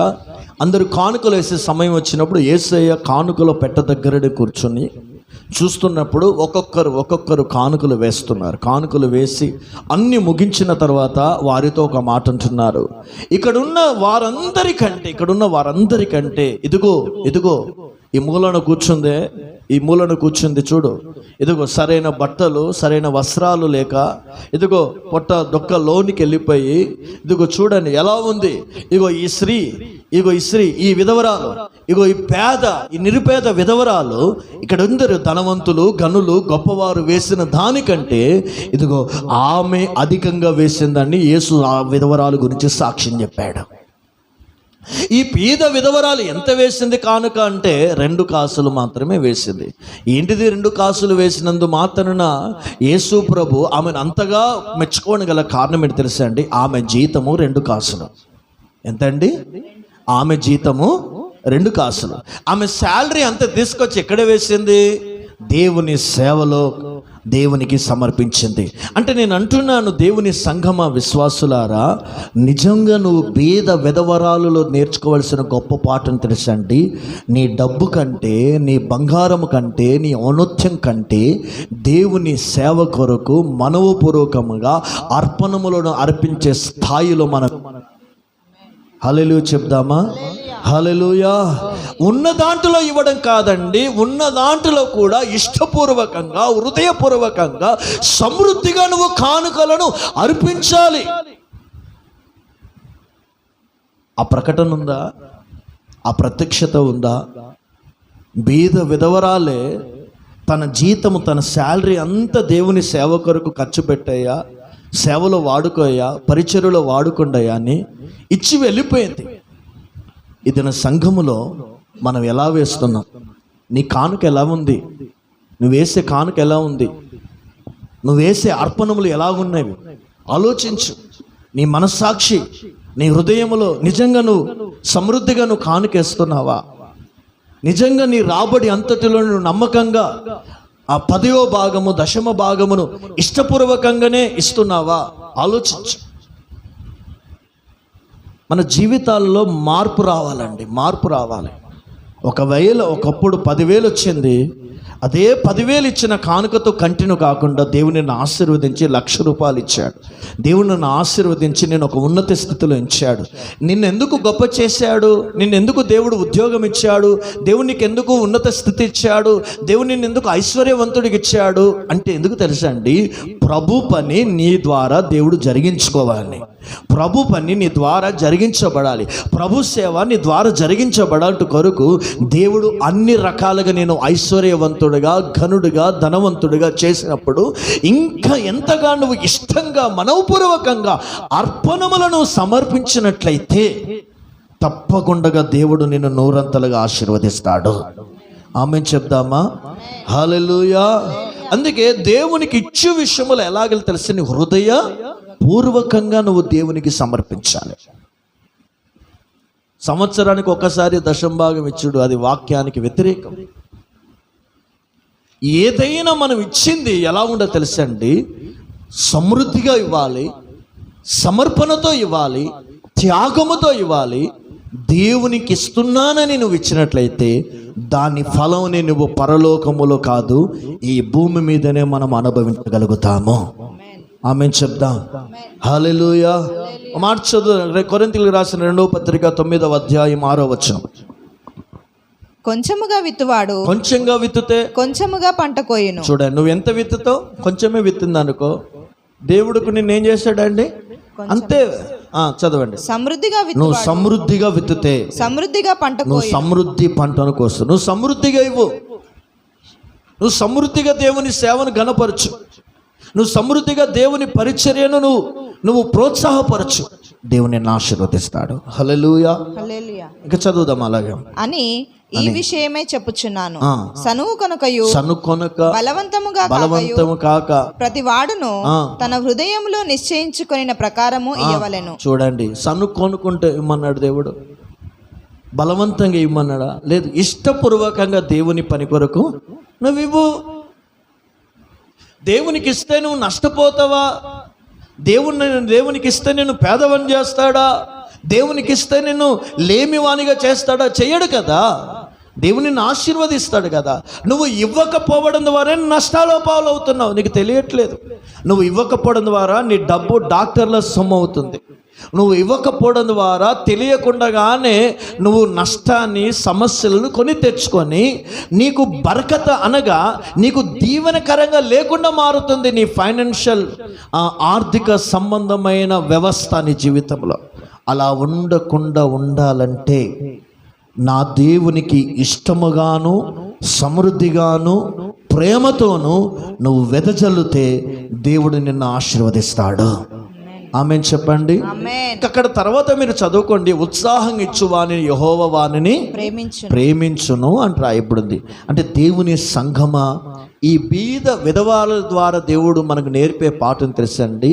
అందరూ కానుకలు వేసే సమయం వచ్చినప్పుడు యేసయ్య కానుకలో పెట్ట దగ్గరనే కూర్చొని చూస్తున్నప్పుడు ఒక్కొక్కరు కానుకలు వేస్తున్నారు. కానుకలు వేసి అన్ని ముగించిన తర్వాత వారితో ఒక మాట అంటున్నారు, ఇక్కడున్న వారందరికంటే ఇదిగో ఈ మూలను కూర్చుంది చూడు, ఇదిగో సరైన బట్టలు, సరైన వస్త్రాలు లేక, ఇదిగో పొట్ట దొక్క లోనికి వెళ్ళిపోయి, ఇదిగో చూడండి ఎలా ఉంది, ఇగో ఈ స్త్రీ, ఈ విధవరాలు, ఇగో ఈ నిరుపేద విధవరాలు, ఇక్కడ అందరూ ధనవంతులు, గనులు, గొప్పవారు వేసిన దానికంటే ఇదిగో ఆమె అధికంగా వేసిందని యేసు ఆ విధవరాలు గురించి సాక్ష్యం చెప్పాడు. ఈ పేద విధవరాలు ఎంత వేసింది కానుక అంటే 2 కాసులు మాత్రమే వేసింది. ఏంటిది 2 కాసులు వేసినందు మాత్రాన యేసు ప్రభు ఆమెను అంతగా మెచ్చుకోగల కారణం ఏంటి తెలుసా అండి? ఆమె జీతము 2 కాసులు. ఎంతండి? ఆమె జీతము 2 కాసులు. ఆమె శాలరీ అంత తీసుకొచ్చి ఎక్కడ వేసింది? దేవుని సేవలో దేవునికి సమర్పించింది. అంటే నేను అంటున్నాను, దేవుని సంఘమ విశ్వాసులారా, నిజంగా నువ్వు బీద విధవరాలులో నేర్చుకోవాల్సిన గొప్ప పాఠం తెలుసండి. నీ డబ్బు కంటే, నీ బంగారం కంటే, నీ ఔన్నత్యం కంటే దేవుని సేవ కొరకు మనవపూర్వకముగా అర్పణములను అర్పించే స్థాయిలో మనం హల్లెలూయా చెప్దామా? హల్లెలూయా. ఉన్న దాంట్లో ఇవ్వడం కాదండి, ఉన్న దాంట్లో కూడా ఇష్టపూర్వకంగా, హృదయపూర్వకంగా, సమృద్ధిగా నువ్వు కానుకలను అర్పించాలి. ఆ ప్రకటన ఉందా? ఆ ప్రత్యక్షత ఉందా? బీద విధవరాలే తన జీతము, తన శాలరీ అంతా దేవుని సేవ కొరకు ఖర్చు పెట్టాయా, సేవలో వాడుకోయా, పరిచర్యలో వాడుకుండయా అని ఇచ్చి వెళ్ళిపోయింది. ఇది నా సంఘములో మనం ఎలా వేస్తున్నాం? నీ కానుక ఎలా ఉంది? నువ్వు వేసే కానుక ఎలా ఉంది? నువ్వు వేసే అర్పణములు ఎలా ఉన్నవి? ఆలోచించు. నీ మనస్సాక్షి నీ హృదయంలో నిజంగా నువ్వు సమృద్ధిగా నువ్వు కానుకేస్తున్నావా? నిజంగా నీ రాబడి అంతటిలో నువ్వు నమ్మకంగా ఆ 10వ భాగము 10వ భాగమును ఇష్టపూర్వకంగానే ఇస్తున్నావా? ఆలోచించు. మన జీవితాల్లో మార్పు రావాలండి, మార్పు రావాలి. ఒకప్పుడు 10,000 వచ్చింది, అదే 10,000 ఇచ్చిన కానుకతో కంటిన్యూ కాకుండా దేవుని నిన్ను ఆశీర్వదించి 1,00,000 రూపాయలు ఇచ్చాడు. దేవుని నిన్ను ఆశీర్వదించి నేను ఒక ఉన్నత స్థితిలో ఉంచాడు. నిన్నెందుకు గొప్ప చేశాడు? నిన్నెందుకు దేవుడు ఉద్యోగం ఇచ్చాడు? దేవుడు నీకు ఎందుకు ఉన్నత స్థితి ఇచ్చాడు? దేవుడు నిన్ను ఎందుకు ఐశ్వర్యవంతుడికి ఇచ్చాడు అంటే ఎందుకు తెలుసా అండి? ప్రభు పని నీ ద్వారా దేవుడు జరిగించుకోవాలి. ప్రభు పని నీ ద్వారా జరిగించబడాలి. ప్రభు సేవ నీ ద్వారా జరిగించబడాలి కొరకు దేవుడు అన్ని రకాలుగా నేను ఐశ్వర్యవంతుడిగా, ఘనుడిగా, ధనవంతుడిగా చేసినప్పుడు ఇంకా ఎంతగా నువ్వు ఇష్టంగా మనోపూర్వకంగా అర్పణములను సమర్పించినట్లయితే తప్పకుండా దేవుడు నిన్ను నూరంతలుగా ఆశీర్వదిస్తాడు. ఆమేన్ చెప్దామా? హల్లెలూయా. అందుకే దేవునికి ఇచ్చే విషయములు ఎలాగో తెలిసి నీ హృదయ పూర్వకంగా నువ్వు దేవునికి సమర్పించాలి. సంవత్సరానికి ఒకసారి 10వ భాగం ఇచ్చుడు అది వాక్యానికి వ్యతిరేకం. ఏదైనా మనం ఇచ్చింది ఎలా ఉండదో తెలుసండి, సమృద్ధిగా ఇవ్వాలి, సమర్పణతో ఇవ్వాలి, త్యాగముతో ఇవ్వాలి. దేవునికి ఇస్తున్నానని నువ్వు ఇచ్చినట్లయితే దాని ఫలంని నువ్వు పరలోకములో కాదు, ఈ భూమి మీదనే మనం అనుభవించగలుగుతాము. ఆమేన్ చెప్దాం. హల్లెలూయా. మాట చదువు, కొరింథీయులకు రాసిన 2వ పత్రిక 9వ అధ్యాయం 6వ వచనం. కొంచెముగా విత్తువాడు కొంచెంగా విత్తుతే కొంచెముగా పంట కోయును. చూడండి, నువ్వు ఎంత విత్తుతావు, కొంచెమే విత్తింది అనుకో, దేవుడికి నిన్నేం చేశాడండి? అంతే. చదవండి. సమృద్ధిగా నువ్వు సమృద్ధిగా విత్తుతే సమృద్ధిగా పంట నువ్వు సమృద్ధి పంటను కోసు. నువ్వు సమృద్ధిగా ఇవ్వు. నువ్వు సమృద్ధిగా దేవుని సేవను ఘనపరచు. నువ్వు సమృద్ధిగా దేవుని పరిచర్యను నువ్వు ప్రోత్సాహపరచు. దేవుని ఆశీర్వదిస్తాడు. హల్లెలూయా. హల్లెలూయా. ఇక చదువుదాం అలాగే అని ఈ విషయమే చెప్పుచున్నాను. సనువు కొనకయు బలవంతము కాక ప్రతి వాడును తన హృదయంలో నిశ్చయించుకొనిన ప్రకారము ఇయ్యవలెను. చూడండి, సను కొనుక్కుంటే ఇమ్మన్నాడు దేవుడు, బలవంతంగా ఇమ్మన్నాడా? లేదు, ఇష్టపూర్వకంగా దేవుని పని కొరకు నువ్వు ఇవ్వు. దేవునికి ఇస్తే నువ్వు నష్టపోతావా? దేవునికి ఇస్తే నేను పేదవని చేస్తాడా? దేవునికి ఇస్తే నేను లేమివానిగా చేస్తాడా? చెయ్యడు కదా. దేవుని ఆశీర్వదిస్తాడు కదా. నువ్వు ఇవ్వకపోవడం ద్వారా నష్టాలో పాలవుతున్నావు, నీకు తెలియట్లేదు. నువ్వు ఇవ్వకపోవడం ద్వారా నీ డబ్బు డాక్టర్ల సొమ్ము అవుతుంది. నువ్వు ఇవ్వకపోవడం ద్వారా తెలియకుండానే నువ్వు నష్టాన్ని, సమస్యలను కొని తెచ్చుకొని నీకు బరకత అనగా నీకు దీవెనకరంగా లేకుండా మారుతుంది నీ ఫైనాన్షియల్ ఆర్థిక సంబంధమైన వ్యవస్థ నీ జీవితంలో. అలా ఉండకుండా ఉండాలంటే నా దేవునికి ఇష్టముగాను సమృద్ధిగాను ప్రేమతోను నువ్వు వెదజల్లితే దేవుడు నిన్ను ఆశీర్వదిస్తాడు. ఆమేన్ చెప్పండి. అక్కడ తర్వాత మీరు చదువుకోండి, ఉత్సాహం ఇచ్చు వాణిని యెహోవా వాణిని ప్రేమించును అని రాయబడింది. అంటే దేవుని సంఘమా, ఈ బీద విధవాల ద్వారా దేవుడు మనకు నేర్పే పాఠం తెలుసండి.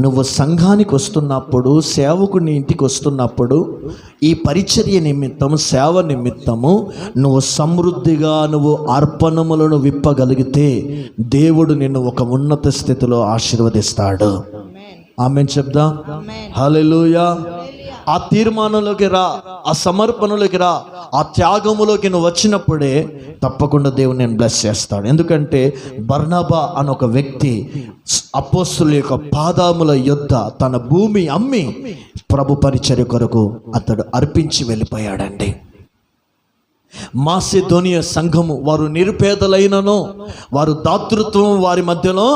నువ్వు సంఘానికి వస్తున్నప్పుడు, సేవకుని ఇంటికి వస్తున్నప్పుడు, ఈ పరిచర్య నిమిత్తం, సేవ నిమిత్తము నువ్వు సమృద్ధిగా నువ్వు అర్పణములను విప్పగలిగితే దేవుడు నిన్ను ఒక ఉన్నత స్థితిలో ఆశీర్వదిస్తాడు. ఆమేన్ చెప్దాం. హల్లెలూయా. ఆ తీర్మానంలోకి రా, ఆ సమర్పణలోకి రా, ఆ త్యాగములోకి నువ్వు వచ్చినప్పుడే తప్పకుండా దేవుడు నేను బ్లెస్ చేస్తాడు. ఎందుకంటే బర్నబా అని ఒక వ్యక్తి అపోస్తుల యొక్క పాదముల యొద్ద తన భూమి అమ్మి ప్రభు పరిచర్య కొరకు అతడు అర్పించి వెళ్ళిపోయాడండి. మాసిదోనియ సంఘము వారు నిరుపేదలైనను వారు దాతృత్వం వారి మధ్యలో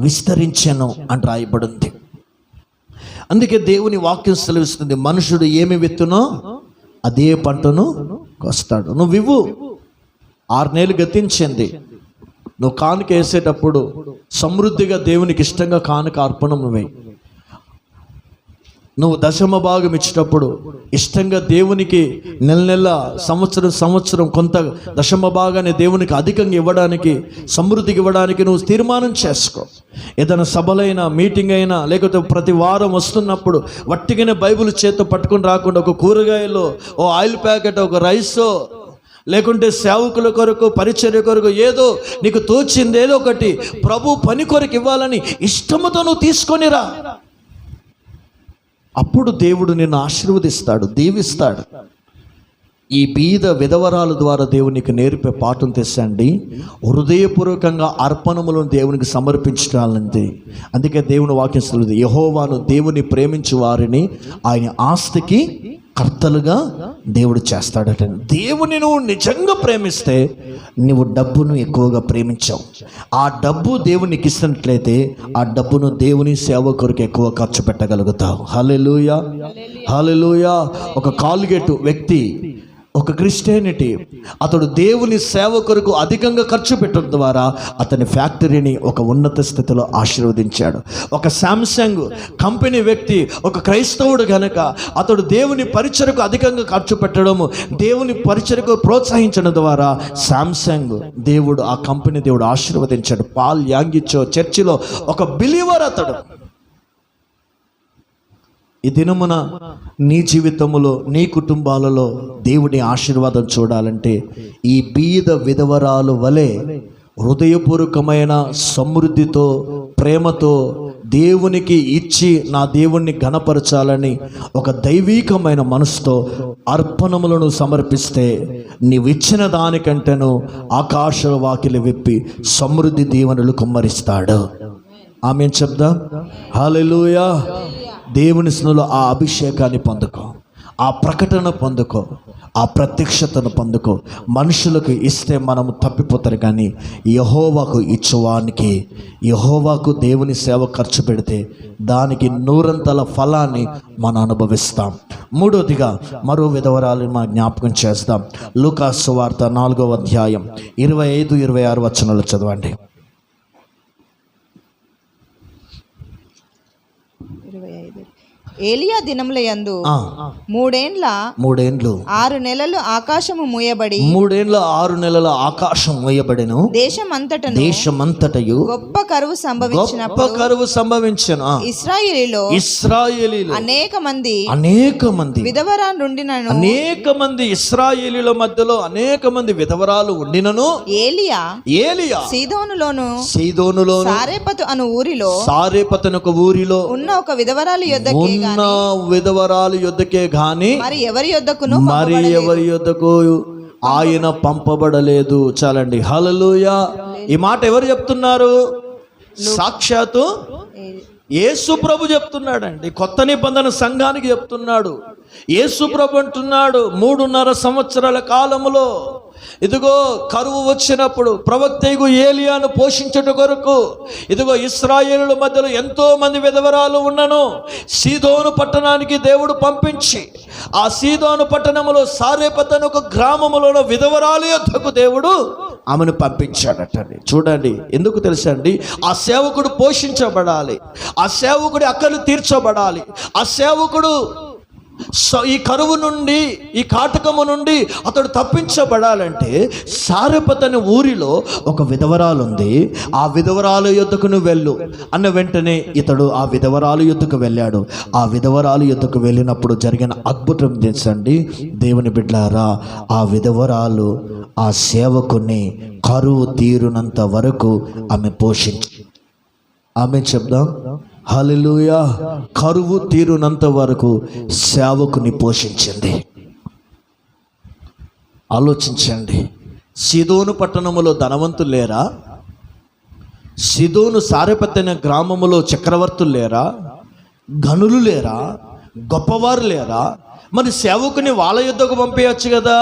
విస్తరించెను అని రాయబడింది. అందుకే దేవుని వాక్యం సెలవిస్తుంది, మనుషుడు ఏమి విత్తునో అదే పంటను కోస్తాడు. నువ్వు ఇవ్వు. 6 నెలలు గతించింది, నువ్వు కానుక వేసేటప్పుడు సమృద్ధిగా దేవునికి ఇష్టంగా కానుక అర్పణం నువ్వే. నువ్వు దశమ భాగం ఇచ్చేటప్పుడు ఇష్టంగా దేవునికి నెల సంవత్సరం కొంత దశమ భాగాన్ని దేవునికి అధికంగా ఇవ్వడానికి, సమృద్ధికి ఇవ్వడానికి నువ్వు తీర్మానం చేసుకో. ఏదైనా సభలైనా, మీటింగ్ అయినా, లేకపోతే ప్రతి వారం వస్తున్నప్పుడు వట్టిగానే బైబిల్ చేత్తో పట్టుకుని రాకుండా ఒక కూరగాయలో, ఓ ఆయిల్ ప్యాకెట్, ఒక రైసో, లేకుంటే సేవకుల కొరకు, పరిచర్య కొరకు ఏదో నీకు తోచింది ఏదో ఒకటి ప్రభు పని కొరకు ఇవ్వాలని ఇష్టముతో నువ్వు తీసుకొనిరా. అప్పుడు దేవుడు నిన్ను ఆశీర్వదిస్తాడు, దీవిస్తాడు. ఈ బీద విధవరాల ద్వారా దేవునికి నేర్పే పాఠం తెచ్చండి. హృదయపూర్వకంగా అర్పణములను దేవునికి సమర్పించాలంతే. అందుకే దేవుని వాక్యం చెప్తుంది, యెహోవాను దేవుని ప్రేమించు వారిని ఆయన ఆస్తికి కర్తలుగా దేవుడు చేస్తాడట. దేవుని నువ్వు నిజంగా ప్రేమిస్తే నువ్వు డబ్బును ఎక్కువగా ప్రేమించావు. ఆ డబ్బు దేవునికి ఇస్తున్నట్లయితే ఆ డబ్బును దేవుని సేవ కొరకు ఎక్కువ ఖర్చు పెట్టగలుగుతావు. హల్లెలూయా, హల్లెలూయా. ఒక కాల్గేట్ వ్యక్తి, ఒక క్రిస్టియానిటీ, అతడు దేవుని సేవ కొరకు అధికంగా ఖర్చు పెట్టడం ద్వారా అతని ఫ్యాక్టరీని ఒక ఉన్నత స్థితిలో ఆశీర్వదించాడు. ఒక శాంసంగ్ కంపెనీ వ్యక్తి, ఒక క్రైస్తవుడు కనుక అతడు దేవుని పరిచర్యకు అధికంగా ఖర్చు పెట్టడము, దేవుని పరిచర్యకు ప్రోత్సహించడం ద్వారా శాంసంగ్ దేవుడు, ఆ కంపెనీ దేవుడు ఆశీర్వదించాడు. పాల్ యాంగిచో చర్చిలో ఒక బిలీవర్ అతడు. ఈ దినమున నీ జీవితంలో, నీ కుటుంబాలలో దేవుని ఆశీర్వాదం చూడాలంటే ఈ బీద విధవరాలు వలె హృదయపూర్వకమైన సమృద్ధితో, ప్రేమతో దేవునికి ఇచ్చి నా దేవుణ్ణి ఘనపరచాలని ఒక దైవీకమైన మనసుతో అర్పణములను సమర్పిస్తే నీవిచ్చిన దానికంటేను ఆకాశ వాకిలి విప్పి సమృద్ధి దీవెనలు కుమ్మరిస్తాడు. ఆమేన్ చెప్దాం. హల్లెలూయా. దేవుని సన్నిధిలో ఆ అభిషేకాన్ని పొందుకో, ఆ ప్రకటన పొందుకో, ఆ ప్రత్యక్షతను పొందుకో. మనుషులకు ఇస్తే మనము తప్పిపోతారు, కానీ యెహోవాకు ఇచ్చువానికి, యెహోవాకు దేవుని సేవ ఖర్చు పెడితే దానికి నూరంతల ఫలాన్ని మనం అనుభవిస్తాం. మూడోదిగా మరో విధవరాలు మనం జ్ఞాపకం చేస్తాం. లూకా సువార్త 4వ అధ్యాయం 25-26 వచనాలు చదవండి. 25. ఏలియా దినముల యందు 3 ఏండ్లు 6 నెలలు ఆకాశము మూయబడి 3 ఏండ్ల 6 నెలల ఆకాశం మూయబడెను. దేశమంతటయు గొప్ప కరువు సంభవించినప్పుడు ఇశ్రాయేలీలో అనేక మంది విధవరాలు ఉండినను, అనేక మంది ఇశ్రాయేలీల మధ్యలో అనేక మంది విధవరాలు ఉండినను, ఏలియా సీదోనులోను సారెపతు అను ఊరిలో ఉన్న ఒక విధవరాలు యొద్దకే గాని మరి ఎవరి యొద్దకు ఆయన పంపబడలేదు. చాలండి. హల్లెలూయా. ఈ మాట ఎవరు చెప్తున్నారు? సాక్షాత్తు యేసు ప్రభు చెప్తున్నాడండి. కొత్త నిబంధన సంఘానికి చెప్తున్నాడు. యేసు ప్రభు అంటున్నాడు, 3.5 సంవత్సరాల కాలములో ఇదిగో కరువు వచ్చినప్పుడు ప్రవక్తయగు ఏలియాను పోషించుట కొరకు ఇదిగో ఇశ్రాయేలుల మధ్యలో ఎంతో మంది విధవరాలు ఉన్నను. సీదోను పట్టణానికి దేవుడు పంపించి ఆ సీదోను పట్టణములో సారెపతను ఒక గ్రామములో విధవరాలు యొద్దకు దేవుడు ఆమెను పంపించాడటండి. చూడండి, ఎందుకు తెలుసండి? ఆ సేవకుడు పోషించబడాలి, ఆ సేవకుడి అక్కలు తీర్చబడాలి, ఆ సేవకుడు ఈ కరువు నుండి, ఈ కాటకము నుండి అతడు తప్పించబడాలంటే సారెపతని ఊరిలో ఒక విధవరాలు ఉంది, ఆ విధవరాలు యొద్దకు నువ్వు వెళ్ళు అన్న వెంటనే ఇతడు ఆ విధవరాలు యొద్దకు వెళ్ళాడు. ఆ విధవరాలు యొద్దకు వెళ్ళినప్పుడు జరిగిన అద్భుతం తెలుసండి. దేవుని బిడ్డలారా, ఆ విధవరాలు ఆ సేవకుని కరువు తీరునంత వరకు ఆమె పోషించి, ఆమె చెప్దాం హల్లెలూయా, కరువు తీరునంత వరకు సేవకుని పోషించింది. ఆలోచించండి. సీదోను పట్టణములో ధనవంతులు లేరా? సీదోను సారెపతన గ్రామములో చక్రవర్తులు లేరా? గనులు లేరా? గొప్పవారు లేరా? మరి సేవకుని వాళ్ళ యుద్ధకు పంపించచ్చు కదా.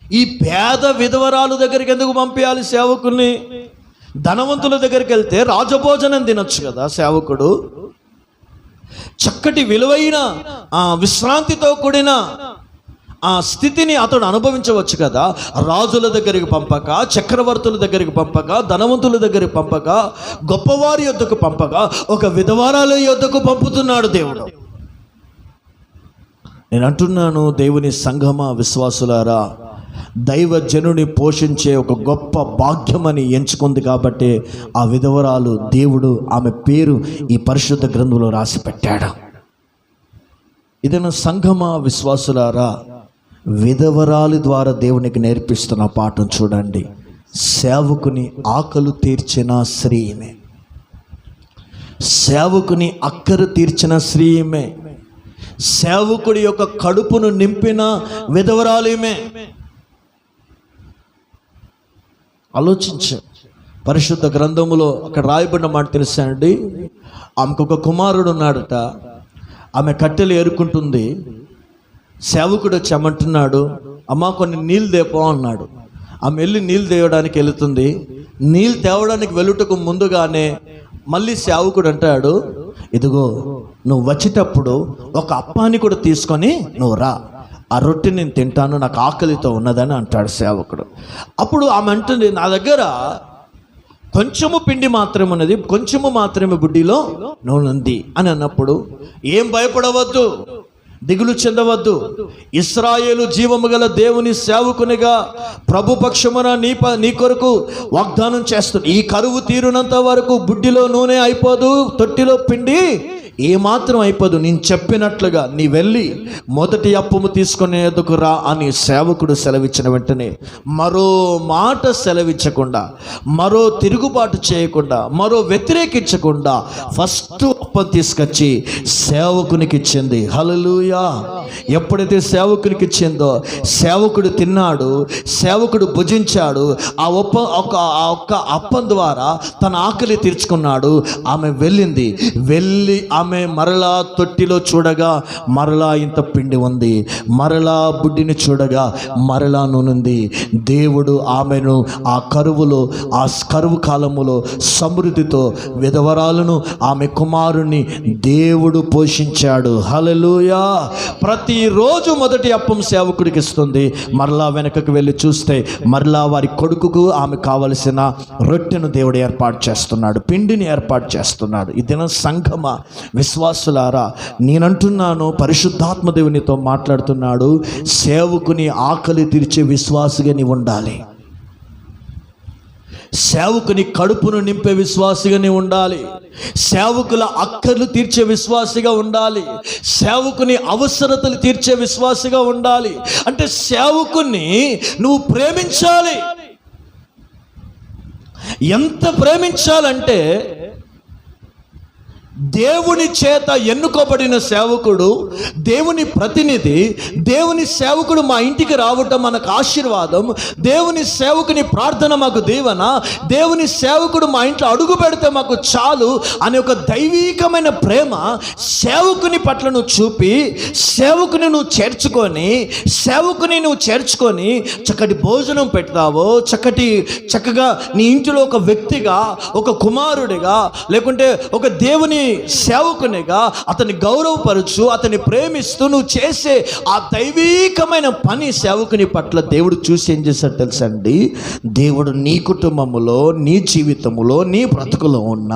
ఈ పేద విధవరాలు దగ్గరికి ఎందుకు పంపించాలి సేవకుని? ధనవంతుల దగ్గరికి వెళ్తే రాజభోజనం తినొచ్చు కదా సేవకుడు. చక్కటి విలువైన విశ్రాంతితో కూడిన ఆ స్థితిని అతడు అనుభవించవచ్చు కదా. రాజుల దగ్గరికి పంపక, చక్రవర్తుల దగ్గరికి పంపక, ధనవంతుల దగ్గరికి పంపక, గొప్పవారి యొద్దకు పంపక ఒక విధవరాల యొద్దకు పంపుతున్నాడు దేవుడు. నేను అంటున్నాను, దేవుని సంఘమా, విశ్వాసులారా, దైవజనుని పోషించే ఒక గొప్ప భాగ్యమని ఎంచుకుంది కాబట్టి ఆ విధవరాలు దేవుడు ఆమె పేరు ఈ పరిశుద్ధ గ్రంథంలో రాసి పెట్టాడు. ఇదైనా సంఘమా, విశ్వాసులారా, విధవరాలి ద్వారా దేవునికి నేర్పిస్తున్న పాఠం చూడండి. సేవకుని ఆకలు తీర్చిన స్త్రీ ఈమె, సేవకుని అక్కరు తీర్చిన స్త్రీ ఈమె, సేవకుడి యొక్క కడుపును నింపిన విధవరాలు ఈమె. ఆలోచించు. పరిశుద్ధ గ్రంథములో అక్కడ రాయబడిన మాట తెలుసా అండి? ఆమెకు ఒక కుమారుడు ఉన్నాడట. ఆమె కట్టెలు ఏరుకుంటుంది. సేవకుడు చెమంటున్నాడు, అమ్మ కొన్ని నీళ్ళు తేపో అన్నాడు. ఆమె వెళ్ళి నీళ్ళు తేవడానికి వెళుతుంది. నీళ్ళు తేవడానికి వెళ్ళుటకు ముందుగానే మళ్ళీ సేవకుడు అంటాడు, ఇదిగో నువ్వు వచ్చేటప్పుడు ఒక అప్పాన్ని కూడా తీసుకొని నువ్వు రా, ఆ రొట్టె నేను తింటాను, నాకు ఆకలితో ఉన్నదని అంటాడు సేవకుడు. అప్పుడు ఆమె అంటుంది, నా దగ్గర కొంచెము పిండి మాత్రమే ఉన్నది, కొంచెము మాత్రమే బుడ్డిలో నూనె ఉంది అని అన్నప్పుడు, ఏం భయపడవద్దు, దిగులు చెందవద్దు, ఇశ్రాయేలు జీవము గల దేవుని సేవకునిగా ప్రభు పక్షమున నీ కొరకు వాగ్దానం చేస్తుంది. ఈ కరువు తీరునంత వరకు బుడ్డిలో నూనె అయిపోదు, తొట్టిలో పిండి ఏమాత్రం అయిపోదు. నేను చెప్పినట్లుగా నీ వెళ్ళి మొదటి అప్పము తీసుకునేందుకు రా అని సేవకుడు సెలవిచ్చిన వెంటనే మరో మాట సెలవిచ్చకుండా, మరో తిరుగుబాటు చేయకుండా, మరో వ్యతిరేకించకుండా ఫస్ట్ అప్పం తీసుకొచ్చి సేవకునికి ఇచ్చింది. హల్లెలూయా. ఎప్పుడైతే సేవకునికి ఇచ్చిందో సేవకుడు తిన్నాడు, సేవకుడు భుజించాడు. ఆ ఒక్క అప్పం ద్వారా తన ఆకలి తీర్చుకున్నాడు. ఆమె వెళ్ళి ఆమె మరలా తొట్టిలో చూడగా మరలా ఇంత పిండి ఉంది, మరలా బుడ్డిని చూడగా మరలా నూనె. దేవుడు ఆమెను ఆ కరువులో, ఆ కరువు కాలములో సమృద్ధితో విధవరాలను, ఆమె కుమారుణ్ణి దేవుడు పోషించాడు. హల్లెలూయా. ప్రతిరోజు మొదటి అప్పం సేవకుడికి ఇస్తుంది. మరలా వెనకకు వెళ్ళి చూస్తే మరలా వారి కొడుకుకు ఆమె కావలసిన రొట్టెను దేవుడు ఏర్పాటు చేస్తున్నాడు, పిండిని ఏర్పాటు చేస్తున్నాడు. ఇది సంఘమా, విశ్వాసులారా, నేనంటున్నాను, పరిశుద్ధాత్మ దేవునితో మాట్లాడుతున్నాడు. సేవకుని ఆకలి తీర్చే విశ్వాసిగా నీవు ఉండాలి. సేవకుని కడుపును నింపే విశ్వాసిగా నీవు ఉండాలి. సేవకుల అక్కర్లు తీర్చే విశ్వాసిగా ఉండాలి. సేవకుని అవసరతలు తీర్చే విశ్వాసిగా ఉండాలి. అంటే సేవకుని నువ్వు ప్రేమించాలి. ఎంత ప్రేమించాలంటే, దేవుని చేత ఎన్నుకోబడిన సేవకుడు, దేవుని ప్రతినిధి, దేవుని సేవకుడు మా ఇంటికి రావటం మనకు ఆశీర్వాదం, దేవుని సేవకుని ప్రార్థన మాకు దీవెన, దేవుని సేవకుడు మా ఇంట్లో అడుగు పెడితే మాకు చాలు అనే ఒక దైవీకమైన ప్రేమ సేవకుని పట్ల నువ్వు చూపి, సేవకుని నువ్వు చేర్చుకొని చక్కటి భోజనం పెడతావో, చక్కగా నీ ఇంటిలో ఒక వ్యక్తిగా, ఒక కుమారుడిగా, లేకుంటే ఒక దేవుని సేవకునిగా అతన్ని గౌరవపరచు, అతన్ని ప్రేమిస్తూ నువ్వు చేసే ఆ దైవీకమైన పని సేవకుని పట్ల దేవుడు చూసి ఏం చేశాడు తెలుసా అండి? దేవుడు నీ కుటుంబములో, నీ జీవితములో, నీ బ్రతుకులో ఉన్న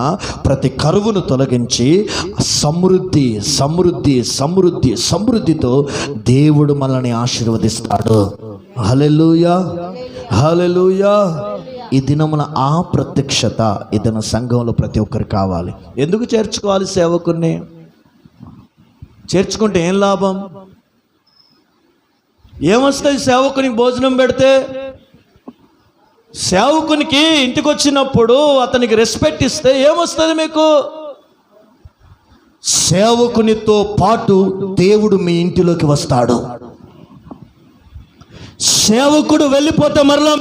ప్రతి కరువును తొలగించి సమృద్ధితో దేవుడు మనల్ని ఆశీర్వదిస్తాడు. హల్లెలూయా, హల్లెలూయా. ఈ దినమున ఆ ప్రత్యక్షత ఇదన సంఘంలో ప్రతి ఒక్కరికి కావాలి. ఎందుకు చేర్చుకోవాలి? సేవకుని చేర్చుకుంటే ఏం లాభం? ఏమొస్తుంది? సేవకునికి భోజనం పెడితే, సేవకునికి ఇంటికి వచ్చినప్పుడు అతనికి రెస్పెక్ట్ ఇస్తే ఏమొస్తుంది మీకు? సేవకునితో పాటు దేవుడు మీ ఇంటిలోకి వస్తాడు. సేవకుడు వెళ్ళిపోతే మరలా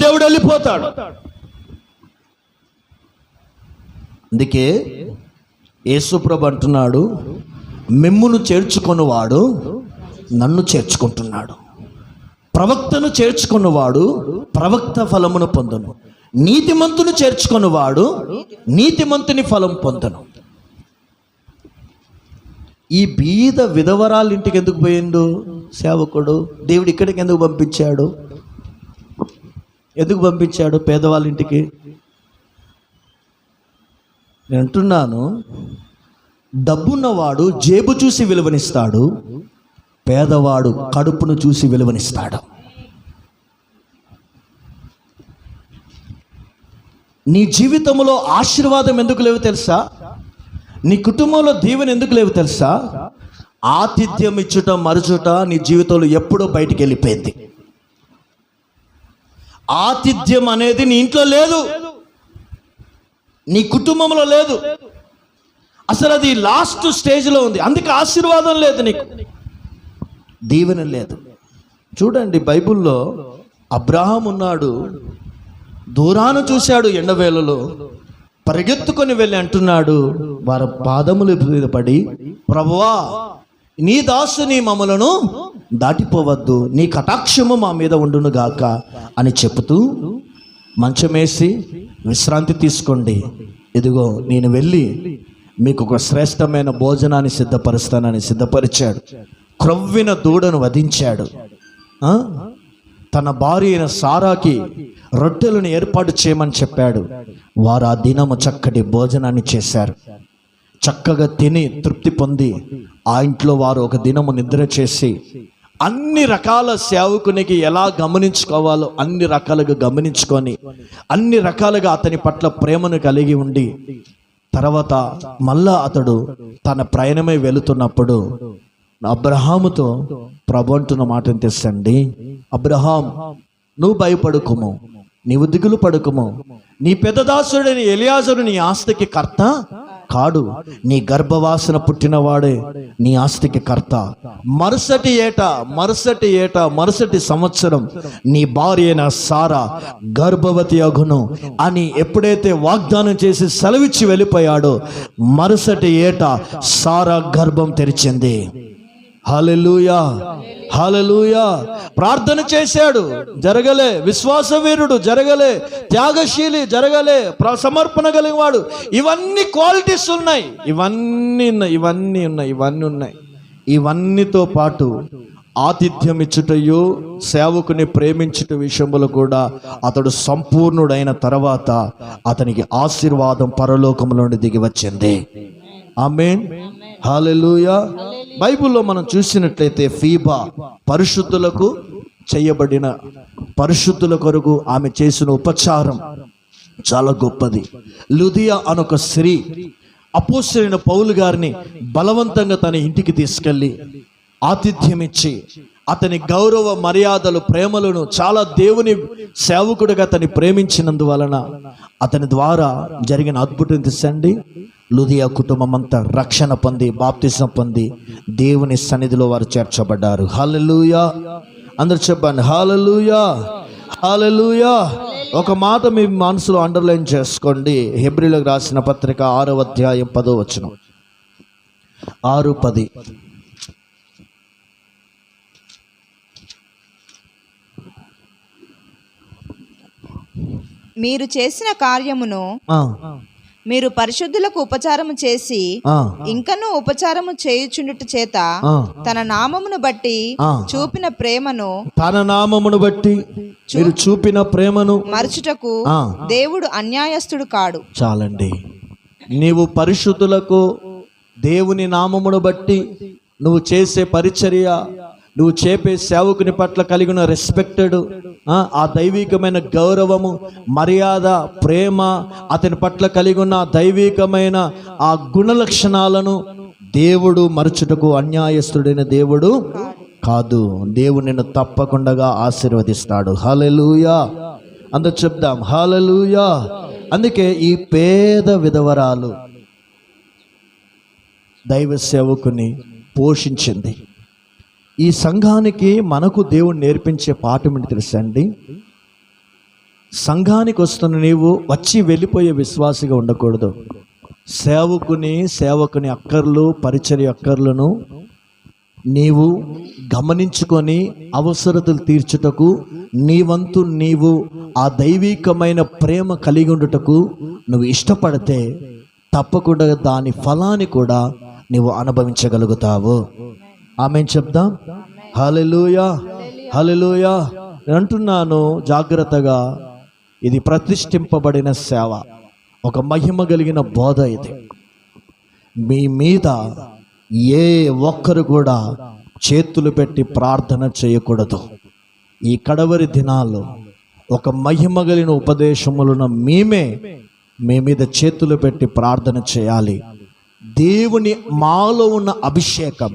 దేవుడు వెళ్ళిపోతాడు. అందుకే యేసుప్రభు అంటున్నాడు, మిమ్మును చేర్చుకొనివాడు నన్ను చేర్చుకుంటున్నాడు, ప్రవక్తను చేర్చుకున్నవాడు ప్రవక్త ఫలమును పొందును, నీతిమంతుని చేర్చుకున్నవాడు నీతిమంతుని ఫలం పొందును. ఈ బీద విధవరాలు ఇంటికి ఎందుకు పోయిండు సేవకుడు? దేవుడు ఇక్కడికి ఎందుకు పంపించాడు? పేదవాళ్ళ ఇంటికి? నేను అంటున్నాను, డబ్బున్నవాడు జేబు చూసి విలువనిస్తాడు, పేదవాడు కడుపును చూసి విలువనిస్తాడు. నీ జీవితంలో ఆశీర్వాదం ఎందుకు లేవు తెలుసా? నీ కుటుంబంలో దీవెన ఎందుకు లేవు తెలుసా? ఆతిథ్యం ఇచ్చుట మరచుట నీ జీవితంలో ఎప్పుడో బయటికి వెళ్ళిపోయింది. ఆతిథ్యం అనేది నీ ఇంట్లో లేదు, నీ కుటుంబంలో లేదు, అసలు అది లాస్ట్ స్టేజ్లో ఉంది. అందుకే ఆశీర్వాదం లేదు, నీకు దీవెన లేదు. చూడండి, బైబిల్లో అబ్రహాం ఉన్నాడు, దూరాన చూశాడు, ఎండవేళలో పరిగెత్తుకొని వెళ్ళి అంటున్నాడు వారి పాదముల మీద పడి, ప్రభువా నీ దాసుని మమ్మలను దాటిపోవద్దు, నీ కటాక్షము మా మీద ఉండును గాక అని చెబుతూ మంచమేసి విశ్రాంతి తీసుకోండి, ఇదిగో నేను వెళ్ళి మీకు ఒక శ్రేష్టమైన భోజనాన్ని సిద్ధపరుస్తానని సిద్ధపరిచాడు. క్రొవ్విన దూడను వధించాడు. తన భార్య అయిన సారాకి రొట్టెలను ఏర్పాటు చేయమని చెప్పాడు. వారు ఆ దినము చక్కటి భోజనాన్ని చేశారు. చక్కగా తిని తృప్తి పొంది ఆ ఇంట్లో వారు ఒక దినము నిద్ర చేసి అన్ని రకాల సేవకునికి ఎలా గమనించుకోవాలో అన్ని రకాలుగా గమనించుకొని అన్ని రకాలుగా అతని పట్ల ప్రేమను కలిగి ఉండి తర్వాత మళ్ళా అతడు తన ప్రయాణమై వెళుతున్నప్పుడు అబ్రహాముతో ప్రభు అంటున్న మాటను తెస్తండి, అబ్రహాం నువ్వు భయపడుకుము, నీవు దిగులు పడుకుము, నీ పెద్దదాసుడైన ఎలియాజరు నీ ఆస్తికి కర్త కాడు, నీ గర్భవాసన పుట్టినవాడే నీ ఆస్తికి కర్త. మరుసటి సంవత్సరం నీ భార్య అయిన సారా గర్భవతి అగును అని ఎప్పుడైతే వాగ్దానం చేసి సెలవిచ్చి వెళ్ళిపోయాడో మరుసటి ఏట సారా గర్భం తెరిచింది. హల్లెలూయా, హల్లెలూయా. ప్రార్థన చేశాడు, జరగలే. విశ్వాసవీరుడు, జరగలే. త్యాగశీలి, జరగలే. సమర్పణ కలిగినవాడు. ఇవన్నీ క్వాలిటీస్ ఉన్నాయి, ఇవన్నీ ఉన్నాయి. ఇవన్నీతో పాటు ఆతిథ్యం ఇచ్చుటయు సేవకుని ప్రేమించుట విషయంలో కూడా అతడు సంపూర్ణుడైన తర్వాత అతనికి ఆశీర్వాదం పరలోకములో నుండి దిగి వచ్చింది. ఆమేన్, హల్లెలూయా. బైబిల్లో మనం చూసినట్లయితే ఫీబా పరిశుద్ధులకు చేయబడిన పరిశుద్ధుల కొరకు ఆమె చేసిన ఉపచారం చాలా గొప్పది. లుదియా అనొక స్త్రీ అపోస్తలుడైన పౌలు గారిని బలవంతంగా తన ఇంటికి తీసుకెళ్ళి ఆతిథ్యం ఇచ్చి అతని గౌరవ మర్యాదలు ప్రేమలను చాలా దేవుని సేవకుడిగా అతన్ని ప్రేమించినందువలన అతని ద్వారా జరిగిన అద్భుతం తెలుసండి. లుదియా కుటుంబం అంతా రక్షణ పొంది బాప్తిసం పొంది దేవుని సన్నిధిలో వారు చేర్చబడ్డారు. హల్లెలూయా. అందరు చెప్పండి హల్లెలూయా, హల్లెలూయా. ఒక మాట మీ మనసులో అండర్లైన్ చేసుకోండి. హెబ్రీయులకు రాసిన పత్రిక 6వ అధ్యాయం 10వ వచనం. 6:10. మీరు చేసిన కార్యమును మీరు పరిశుద్ధులకు ఉపచారము చేసి ఇంకనూ ఉపచారము చేయుచుండుట చేత తన నామమును బట్టి చూపిన ప్రేమను మీరు చూపిన ప్రేమను మరచుటకు దేవుడు అన్యాయస్తుడు కాడు. చాలండి. నీవు పరిశుద్ధులకు దేవుని నామమును బట్టి నువ్వు చేసే పరిచర్య, నువ్వు చేపే సేవకుని పట్ల కలిగిన రెస్పెక్టెడ్ ఆ దైవికమైన గౌరవము, మర్యాద, ప్రేమ, అతని పట్ల కలిగి ఉన్న దైవికమైన ఆ గుణ లక్షణాలను దేవుడు మరచుటకు అన్యాయస్తుడైన దేవుడు కాదు. దేవుడు నిన్ను తప్పకుండా ఆశీర్వదిస్తాడు. హల్లెలూయా. అందరూ చెప్దాం హల్లెలూయా. అందుకే ఈ పేద విధవరాలు దైవ సేవకుని పోషించింది. ఈ సంఘానికి మనకు దేవుడు నేర్పించే పాఠం ఏంటి తెలుసా అండి? సంఘానికి వస్తున్న నీవు వచ్చి వెళ్ళిపోయే విశ్వాసిగా ఉండకూడదు. సేవకుని అక్కర్లు, పరిచర్య అక్కర్లను నీవు గమనించుకొని అవసరతలు తీర్చుటకు నీ వంతు నీవు ఆ దైవికమైన ప్రేమ కలిగి ఉండుటకు నువ్వు ఇష్టపడితే తప్పకుండా దాని ఫలాన్ని కూడా నీవు అనుభవించగలుగుతావు. ఆమేన్ చెప్దాం. హల్లెలూయా, హల్లెలూయా. నేను అంటున్నాను జాగ్రత్తగా, ఇది ప్రతిష్ఠింపబడిన సేవ, ఒక మహిమ కలిగిన బోధ. ఇది మీ మీద ఏ ఒక్కరు కూడా చేతులు పెట్టి ప్రార్థన చేయకూడదు. ఈ కడవరి దినాల్లో ఒక మహిమ కలిగిన ఉపదేశములను మీ మీద చేతులు పెట్టి ప్రార్థన చేయాలి. దేవుని మాలో ఉన్న అభిషేకం,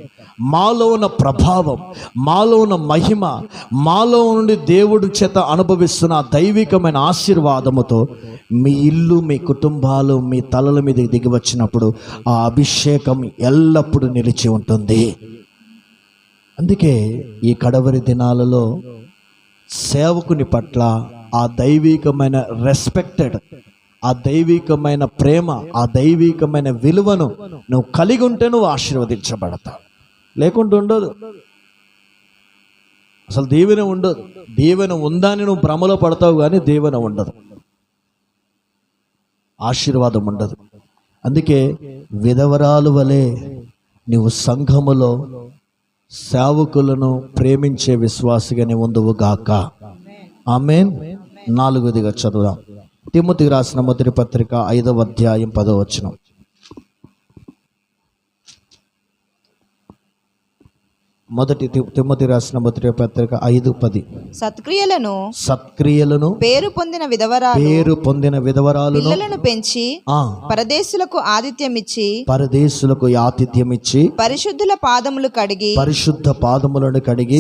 మాలో ఉన్న ప్రభావం, మాలో ఉన్న మహిమ, మాలో నుండి దేవుడి చేత అనుభవిస్తున్న దైవికమైన ఆశీర్వాదముతో మీ ఇల్లు, మీ కుటుంబాలు, మీ తలల మీద దిగి వచ్చినప్పుడు ఆ అభిషేకం ఎల్లప్పుడూ నిలిచి ఉంటుంది. అందుకే ఈ కడవరి దినాలలో సేవకుని పట్ల ఆ దైవికమైన రెస్పెక్టెడ్, ఆ దైవికమైన ప్రేమ, ఆ దైవికమైన విలువను నువ్వు కలిగి ఉంటే నువ్వు ఆశీర్వదించబడతావు. లేకుంటే ఉండదు, అసలు దీవెన ఉండదు. దీవెన ఉందని నువ్వు భ్రమలో పడతావు, కానీ దీవెన ఉండదు, ఆశీర్వాదం ఉండదు. అందుకే విధవరాలు వలె నువ్వు సంఘములో సేవకులను ప్రేమించే విశ్వాసిగా నీ ఉందువు గాక. ఆమేన్. 4వదిగా చదువుదాం. తిమోతికి రాసిన మొదటి పత్రిక 5వ అధ్యాయం 10వ వచనం. మొదటి తిమోతి రాసిన మొదటి పత్రిక 5:10. సత్క్రియలను పేరు పొందిన విధవరాలు పిల్లలను పెంచి పరదేశులకు ఆతిథ్యం ఇచ్చి పరిశుద్ధుల పాదములను కడిగి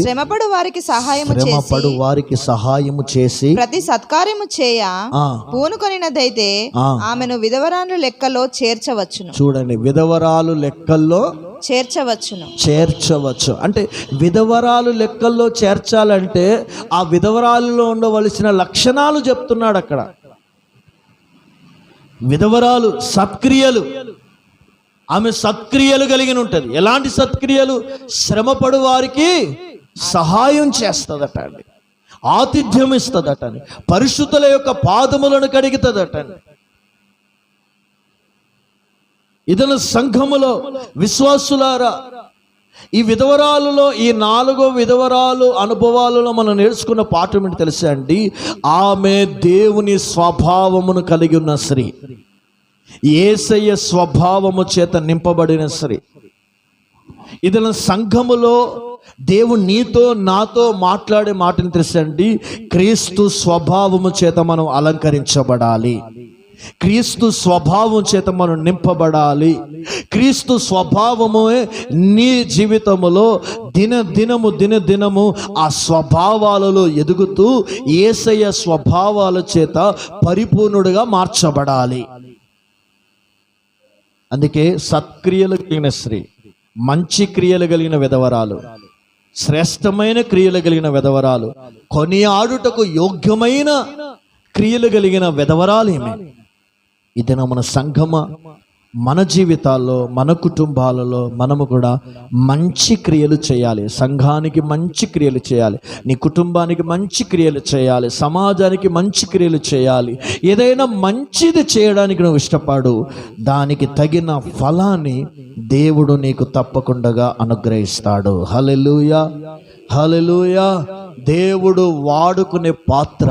శ్రమపడు వారికి సహాయము చేసి ప్రతి సత్కార్యము చేయ పూనుకొనినదైతే ఆమెను విధవరాలు లెక్కలో చేర్చవచ్చును. చూడండి, విధవరాలు లెక్కల్లో చేర్చవచ్చు అంటే విధవరాలు లెక్కల్లో చేర్చాలంటే ఆ విధవరాలులో ఉండవలసిన లక్షణాలు చెప్తున్నాడు అక్కడ. విధవరాలు సత్క్రియలు, ఆమె సత్క్రియలు కలిగి ఉంటుంది. ఎలాంటి సత్క్రియలు? శ్రమపడు వారికి సహాయం చేస్తుందట అండి, ఆతిథ్యం ఇస్తుందట అండి, పరిశుద్ధుల యొక్క పాదములను కడుగుతుందట అండి. ఇదన సంఘములో విశ్వాసులారా, ఈ విధవరాలులో, ఈ 4వ విధవరాలు అనుభవాలలో మనం నేర్చుకున్న పాఠం ఏంటి తెలుసా అండి? ఆమె దేవుని స్వభావమును కలిగి ఉన్న స్త్రీ, యేసయ్య స్వభావము చేత నింపబడిన స్త్రీ. ఇదన సంఘములో దేవుడు నీతో నాతో మాట్లాడే మాటను తెలుసా అండి? క్రీస్తు స్వభావము చేత మనం అలంకరించబడాలి, క్రీస్తు స్వభావం చేత మనం నింపబడాలి. క్రీస్తు స్వభావమే నీ జీవితములో దినదినము ఆ స్వభావాలలో ఎదుగుతూ యేసయ్య స్వభావాల చేత పరిపూర్ణుడిగా మార్చబడాలి. అందుకే సత్క్రియలు కలిగిన స్త్రీ, మంచి క్రియలు కలిగిన విధవరాలు, శ్రేష్టమైన క్రియలు కలిగిన విధవరాలు, కొనియాడుటకు యోగ్యమైన క్రియలు కలిగిన విధవరాలు ఏమే. ఇది మన సంఘమ, మన జీవితాల్లో, మన కుటుంబాలలో మనము కూడా మంచి క్రియలు చేయాలి. సంఘానికి మంచి క్రియలు చేయాలి, నీ కుటుంబానికి మంచి క్రియలు చేయాలి, సమాజానికి మంచి క్రియలు చేయాలి. ఏదైనా మంచిది చేయడానికి నువ్వు ఇష్టపడు, దానికి తగిన ఫలాన్ని దేవుడు నీకు తప్పకుండా అనుగ్రహిస్తాడు. హల్లెలూయా, హల్లెలూయా. దేవుడు వాడుకునే పాత్ర,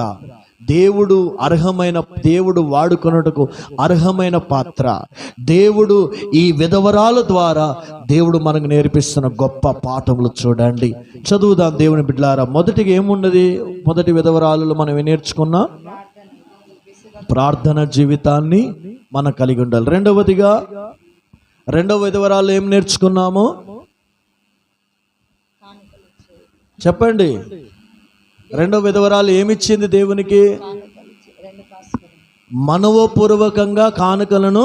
దేవుడు వాడుకొనుటకు అర్హమైన పాత్ర. దేవుడు ఈ విధవరాల ద్వారా దేవుడు మనకు నేర్పిస్తున్న గొప్ప పాఠములు చూడండి. చదువుదాం దేవుని బిడ్డలారా. మొదటిగా ఏమున్నది? మొదటి విధవరాలు మనం నేర్చుకున్నా ప్రార్థన జీవితాన్ని మనం కలిగి ఉండాలి. రెండవ విధవరాలు ఏం నేర్చుకున్నాము చెప్పండి? రెండవ విధవరాలు ఏమిచ్చింది దేవునికి? మనవపూర్వకంగా కానుకలను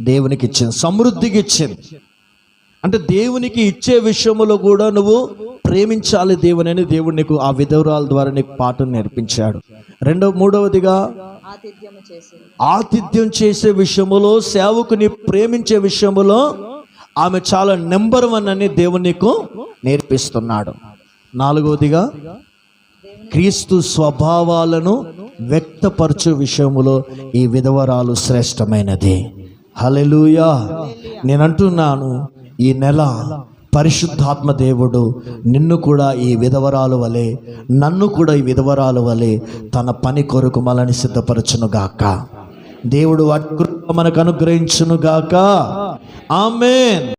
దేవునికి ఇచ్చింది, సమృద్ధికి ఇచ్చింది. అంటే దేవునికి ఇచ్చే విషయంలో కూడా నువ్వు ప్రేమించాలి దేవుని అని దేవుడు నీకు ఆ విధవరాల ద్వారా నీకు పాఠం నేర్పించాడు. మూడవదిగా ఆతిథ్యం చేసే విషయములో, సేవకుని ప్రేమించే విషయములో ఆమె చాలా నెంబర్ 1 అని దేవుడు నీకు నేర్పిస్తున్నాడు. 4వదిగా క్రీస్తు స్వభావాలను వ్యక్తపరచు విషయములో ఈ విధవరాలు శ్రేష్టమైనది. హల్లెలూయా. నేనంటున్నాను, ఈ నెల పరిశుద్ధాత్మ దేవుడు నిన్ను కూడా ఈ విధవరాలు వలె, నన్ను కూడా ఈ విధవరాలు వలె తన పని కొరకు మనల్ని సిద్ధపరచునుగాక. దేవుడు వాటి మనకు అనుగ్రహించునుగాక. ఆమేన్.